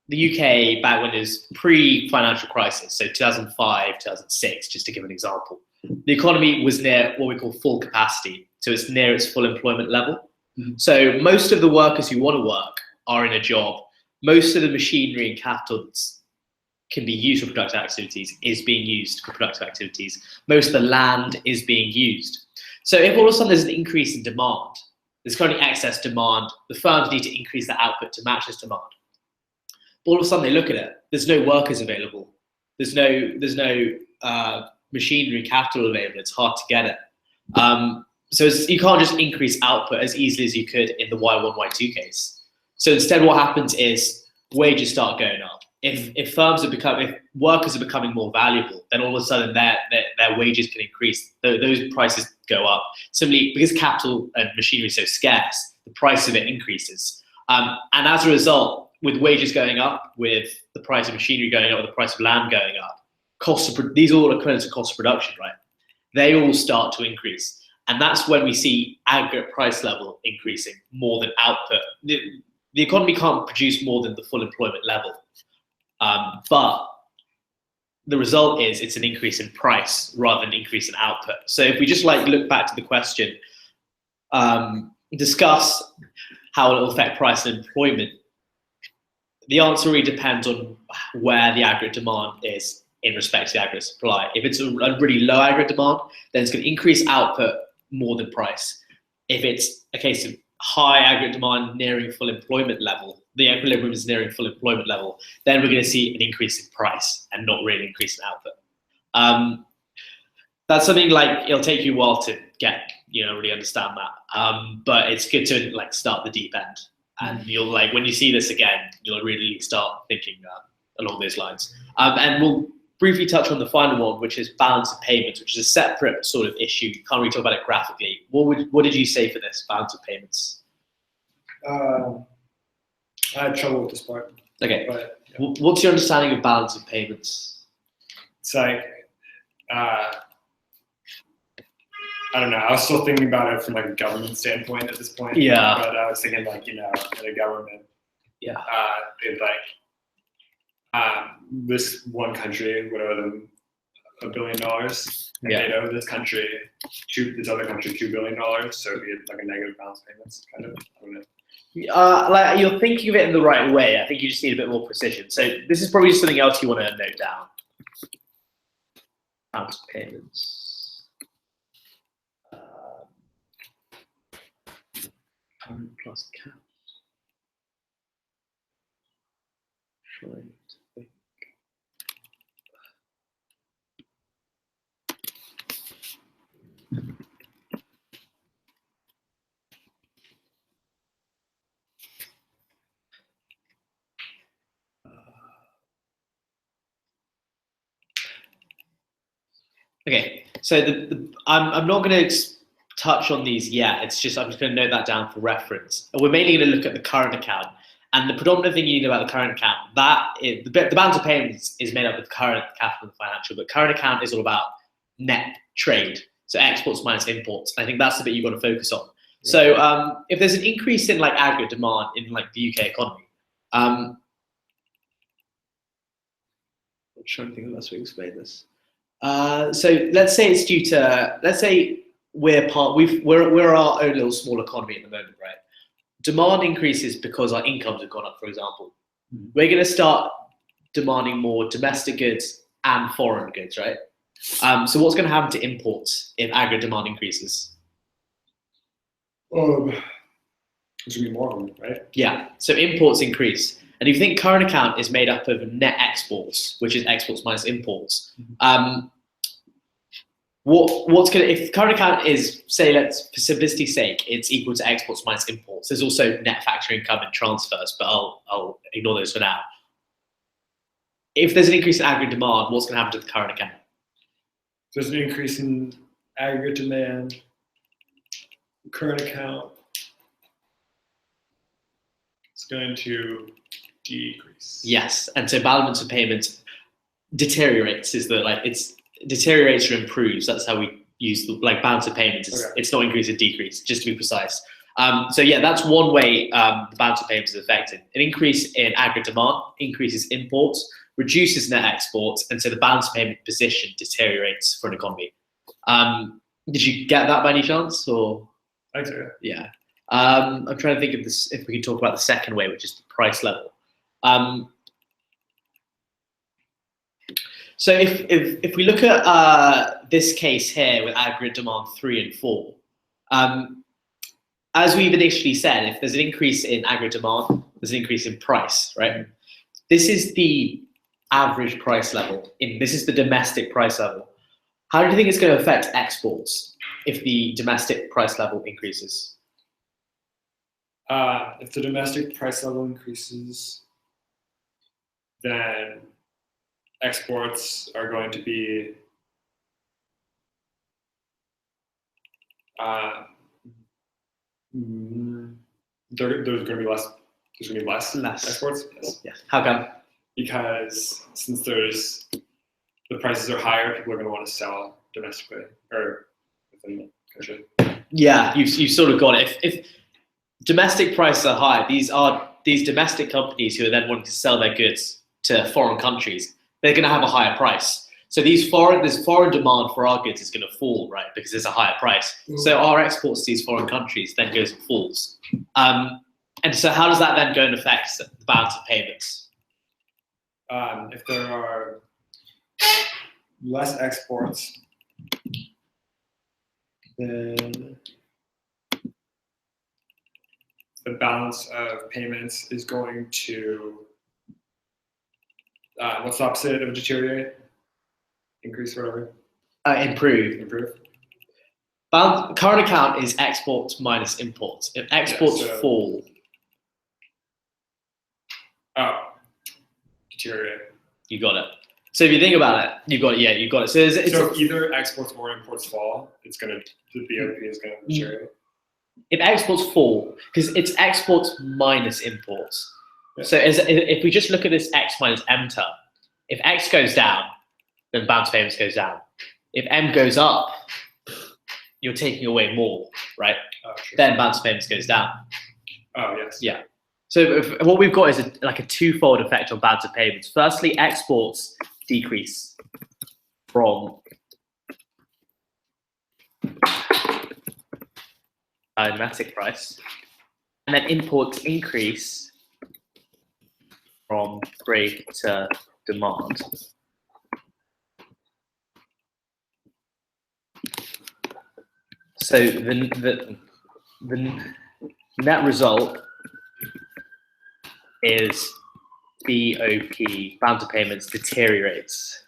the UK back when it was pre-financial crisis, so 2005, 2006, just to give an example. The economy was near what we call full capacity, so it's near its full employment level. So most of the workers who want to work are in a job. Most of the machinery and capital can be used for productive activities is being used for productive activities. Most of the land is being used. So if all of a sudden there's an increase in demand, there's currently excess demand, the firms need to increase their output to match this demand. But all of a sudden they look at it, there's no workers available. There's no machinery capital available, it's hard to get it. So you can't just increase output as easily as you could in the Y1, Y2 case. So instead what happens is wages start going up. If workers are becoming more valuable, then all of a sudden their wages can increase. Those prices go up. Simply because capital and machinery is so scarce, the price of it increases. And as a result, with wages going up, with the price of machinery going up, with the price of land going up, these all are equivalent to cost of production, right? They all start to increase. And that's when we see aggregate price level increasing more than output. The economy can't produce more than the full employment level. But the result is it's an increase in price rather than an increase in output. So if we just like look back to the question, discuss how it will affect price and employment, the answer really depends on where the aggregate demand is in respect to the aggregate supply. If it's a really low aggregate demand, then it's going to increase output more than price. If it's a case of high aggregate demand nearing full employment level, the equilibrium is nearing full employment level, then we're going to see an increase in price and not really an increase in output. That's something like it'll take you a while to get, really understand that. But it's good to like start the deep end, and you'll like when you see this again, you'll really start thinking along those lines. And we'll briefly touch on the final one, which is balance of payments, which is a separate sort of issue. You can't really talk about it graphically. What did you say for this balance of payments? I had trouble with this part. Okay. But, yeah. What's your understanding of balance of payments? It's like, I don't know. I was still thinking about it from like a government standpoint at this point. Yeah. But I was thinking like, in a government, Yeah. they'd like, this one country would owe them $1 billion. And Yeah. they'd owe this country, this other country $2 billion. So it'd be like a negative balance payments, kind of. I don't know. Like you're thinking of it in the right way. I think you just need a bit more precision. So this is probably just something else you want to note down. Balance of payments. Current plus account. Trying to think. Okay, so I'm not going to touch on these yet. It's just I'm just going to note that down for reference. We're mainly going to look at the current account, and the predominant thing you need about the current account, that is, the balance of payments is made up of current, capital, and financial. But current account is all about net trade, so exports minus imports. I think that's the bit you've got to focus on. So if there's an increase in like aggregate demand in like the UK economy, I'm trying to think of the best way to explain this. So let's say it's due to, let's say we're our own little small economy at the moment, right? Demand increases because our incomes have gone up, for example. We're going to start demanding more domestic goods and foreign goods, right? So what's going to happen to imports if aggregate demand increases? There's going to be more of them, right? Yeah, so imports increase. And if you think current account is made up of net exports, which is exports minus imports, if current account is, say, let's for simplicity's sake, it's equal to exports minus imports. There's also net factory income and transfers, but I'll ignore those for now. If there's an increase in aggregate demand, what's going to happen to the current account? There's an increase in aggregate demand, current account. It's going to decrease. Yes, and so balance of payments deteriorates. It's deteriorates or improves. That's how we use the balance of payments. It's not increase or decrease, just to be precise. So yeah, that's one way the balance of payments is affected. An increase in aggregate demand increases imports, reduces net exports, and so the balance of payment position deteriorates for an economy. Did you get that by any chance? Or I do. Yeah. I'm trying to think of this, if we can talk about the second way, which is the price level. So if we look at this case here with aggregate demand 3 and 4, as we've initially said, if there's an increase in aggregate demand, there's an increase in price, right? This is the average price level. This is the domestic price level. How do you think it's going to affect exports if the domestic price level increases? If the domestic price level increases, then exports are going to be there's going to be less There's going to be less exports? Yes. Yeah. How come? Because since the prices are higher, people are going to want to sell domestically or within the country. Yeah, you've sort of got it. If domestic prices are high, these domestic companies who are then wanting to sell their goods to foreign countries, they're going to have a higher price. So this foreign demand for our goods is going to fall, right? Because there's a higher price. So our exports to these foreign countries then goes and falls. And so how does that then go and affect the balance of payments? If there are less exports, then the balance of payments is going to, what's the opposite of deteriorate? Increase or whatever? Improve. Current account is exports minus imports. If exports fall. Deteriorate. You got it. So if you think about it, you got it. Yeah, you got it. So if either exports or imports fall, the BOP is going to deteriorate. If exports fall, because it's exports minus imports. Yeah. So if we just look at this X minus M term, if X goes down, then balance payments goes down. If M goes up, you're taking away more, right? Oh, sure. Then balance payments goes down. Oh, yes. Yeah. So what we've got is a twofold effect on balance of payments. Firstly, exports decrease from domestic price, and then imports increase from greater demand. So the net result is BOP, balance of payments, deteriorates.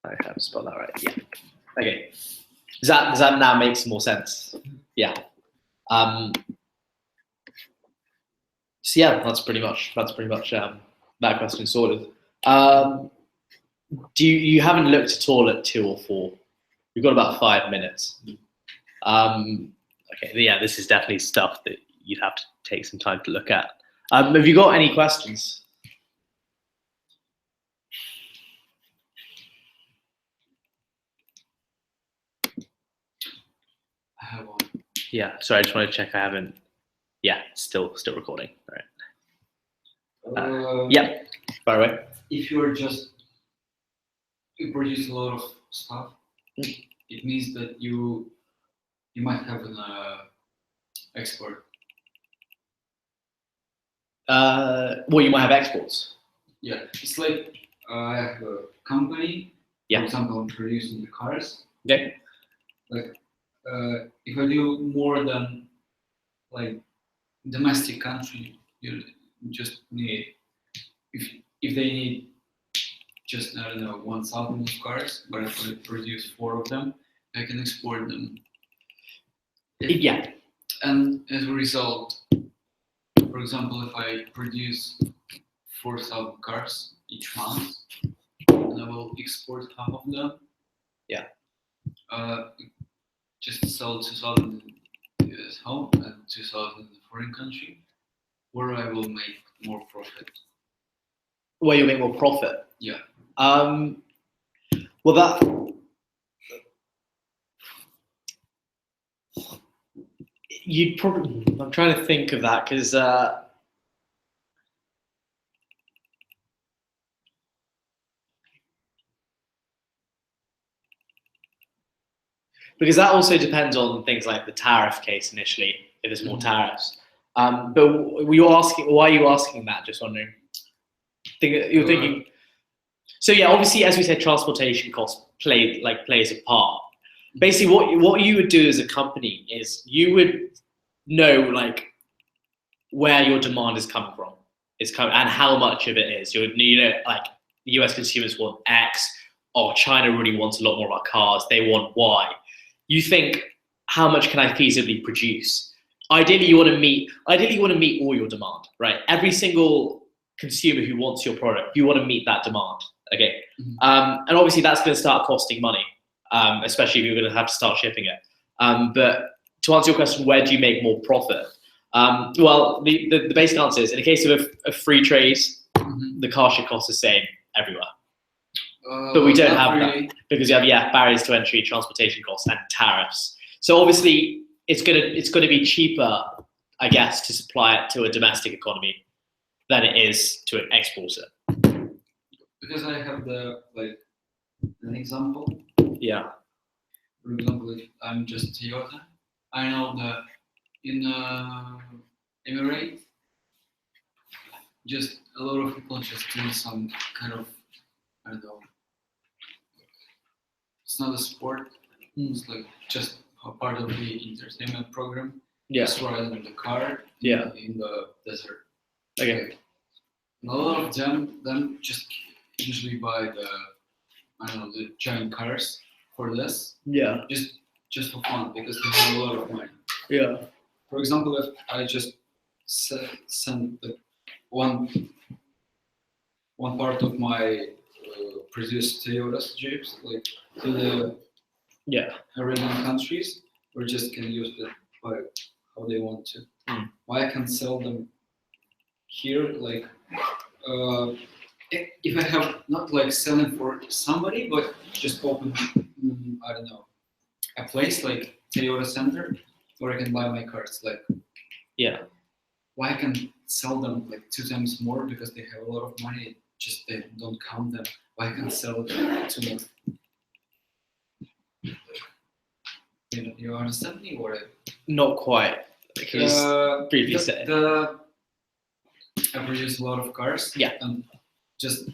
I have to spell that right. Yeah. Okay. Does that now make some more sense? Yeah. So yeah, that's pretty much that question sorted. You haven't looked at all at 2 or 4? We've got about 5 minutes. Okay, yeah, this is definitely stuff that you'd have to take some time to look at. Have you got any questions? I have one. Yeah, sorry, I just want to check I haven't. Yeah, still recording. All right. Yeah, by the way. If you produce a lot of stuff, it means that you might have an export. Well, you might have exports. Yeah, it's like I have a company. Yeah. For example, I'm producing the cars. Okay. Like, if I do more than like domestic country, you just need if they need just, I don't know, 1,000 cars, but if I produce 4 of them, I can export them. Yeah. And as a result, for example, if I produce 4,000 cars each month, and I will export half of them. Yeah. Just sell 2,000 at home and 2,000 in the foreign country, where I will make more profit. Where you make more profit? Yeah. Well, you'd probably. I'm trying to think of that because that also depends on things like the tariff case initially. If there's more tariffs, but were you asking? Why are you asking that? Just wondering. You're thinking. So yeah, obviously, as we said, transportation costs plays a part. Basically, what you would do as a company is you would know like where your demand is coming from, and how much of it is. You know, like the US consumers want X, or China really wants a lot more of our cars. They want Y. You think, how much can I feasibly produce? Ideally, you want to meet all your demand, right? Every single consumer who wants your product, you want to meet that demand. Okay, and obviously that's going to start costing money, especially if you're going to have to start shipping it. But to answer your question, where do you make more profit? Well, the basic answer is, in the case of a free trade, the car should cost the same everywhere. But we don't have that because you have barriers to entry, transportation costs, and tariffs. So obviously, it's gonna be cheaper, I guess, to supply it to a domestic economy than it is to an exporter. Because I have an example. Yeah. For example, if I'm just Toyota, I know that in Emirates, just a lot of people just do some kind of, I don't know, it's not a sport, it's like just a part of the entertainment program. Yeah. Just ride in the car in the desert. Okay. And a lot of them just usually buy the giant cars for less. Yeah. Just for fun because they have a lot of money. Yeah. For example, if I just send the one part of my produced Toyota Jeeps like to the Arabian countries, or just can use it by how they want to. Why I can sell them here, like if I have not like selling for somebody, but just open I don't know, a place like Toyota Center where I can buy my cars. Like why I can sell them like 2 times more because they have a lot of money. Just they don't count them. Why I can sell them 2 more? You understand me or? Not quite. Because briefly said. I produce a lot of cars. Yeah. And just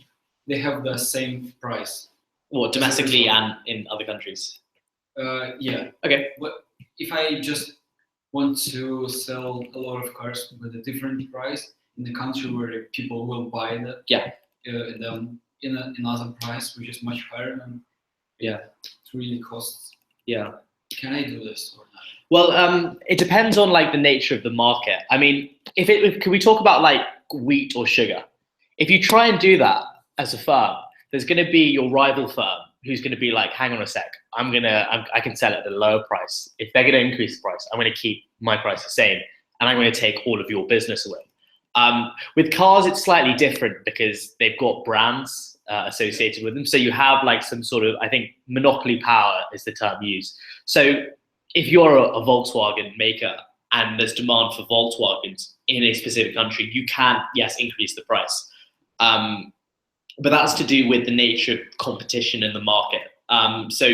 they have the same price. What, domestically and in other countries? Yeah. Okay. But if I just want to sell a lot of cars with a different price in the country where people will buy that, then in another price which is much higher, and it really costs. Yeah. Can I do this or not? Well, it depends on like the nature of the market. I mean, can we talk about like wheat or sugar? If you try and do that as a firm, there's going to be your rival firm who's going to be like, hang on a sec, I can sell it at a lower price. If they're going to increase the price, I'm going to keep my price the same, and I'm going to take all of your business away. With cars, it's slightly different because they've got brands associated with them. So you have like some sort of, I think, monopoly power is the term used. So if you're a Volkswagen maker and there's demand for Volkswagens in a specific country, you can, yes, increase the price. But that's to do with the nature of competition in the market. So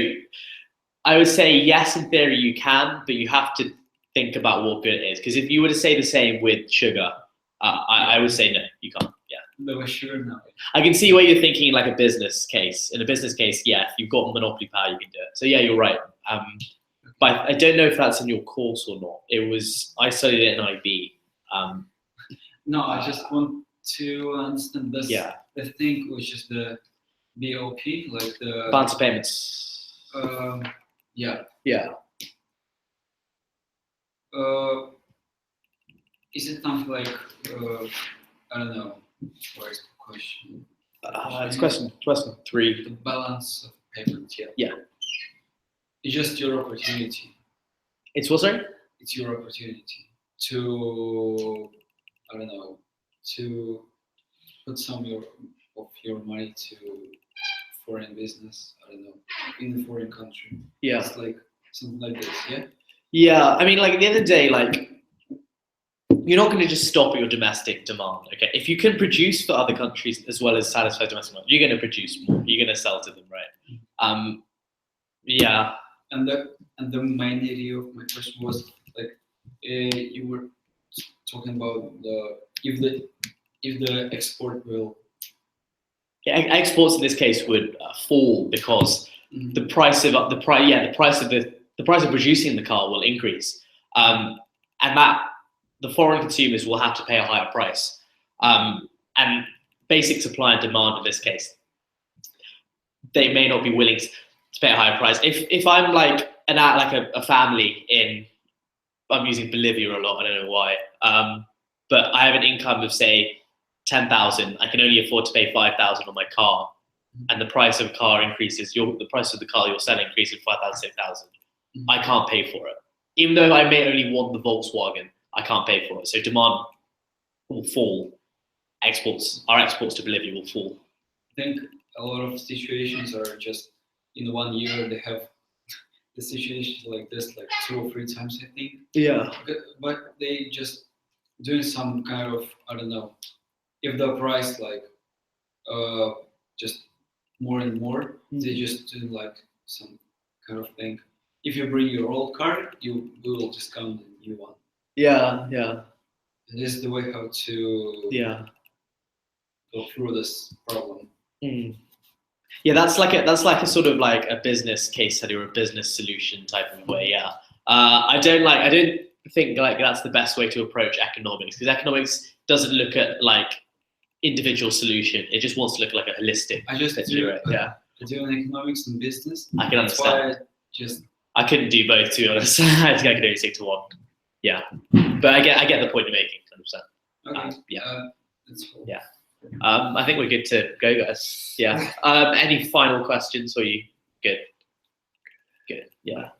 I would say, yes, in theory you can, but you have to think about what good it is. Because if you were to say the same with sugar, I would say no, you can't. Yeah. No, sugar, no. I can see where you're thinking like a business case. In a business case, yeah, if you've got monopoly power, you can do it. So yeah, you're right. But I don't know if that's in your course or not. I studied it in IB. No, I just want to understand this. Yeah. The thing which is the BOP, like the Advance payments. Yeah. Yeah. Is it not like I don't know? What is the question? It's question 3. The balance of payment. Yeah. Yeah. It's just your opportunity. It's what, sorry? It's your opportunity to, I don't know, to put some of your money to foreign business, I don't know, in the foreign country. Yeah. It's like something like this, yeah? Yeah, I mean, like at the end of the day, like you're not going to just stop at your domestic demand, okay? If you can produce for other countries as well as satisfy domestic demand, you're going to produce more. You're going to sell to them, right? Yeah. And the main idea of my question was like you were talking about if the export will. Yeah, exports in this case would fall because the price of producing the car will increase, and that the foreign consumers will have to pay a higher price. And basic supply and demand in this case, they may not be willing to pay a higher price. If I'm like a family in, I'm using Bolivia a lot, I don't know why, but I have an income of say 10,000, I can only afford to pay 5,000 on my car, and the price of a car increases, the price of the car you're selling increases 5,000, 6,000. I can't pay for it. even though I may only want the Volkswagen, I can't pay for it. So demand will fall. Our exports to Bolivia will fall. I think a lot of situations are just in 1 year they have the situations like this like 2 or 3 times, I think. Yeah. But they just doing some kind of, I don't know, if the price like just more and more, they just do like some kind of thing. If you bring your old car, you will discount the new one. Yeah, yeah. This is the way how to go through this problem. Yeah, that's like a sort of like a business case study or a business solution type of way. Yeah, I don't think like that's the best way to approach economics, because economics doesn't look at like individual solution. It just wants to look like a holistic. I just do it. Yeah, I do an economics and business. I can understand. I couldn't do both, to be honest. I think I could only stick to one. Yeah, but I get the point you're making. 100%. Okay. That's cool. Yeah. I think we're good to go, guys. Yeah. Any final questions? Or you good? Good. Yeah.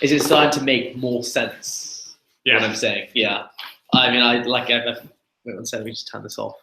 Is it starting to make more sense? Yeah. What I'm saying. Yeah. I mean, I like. Wait 1 second. Let me just turn this off.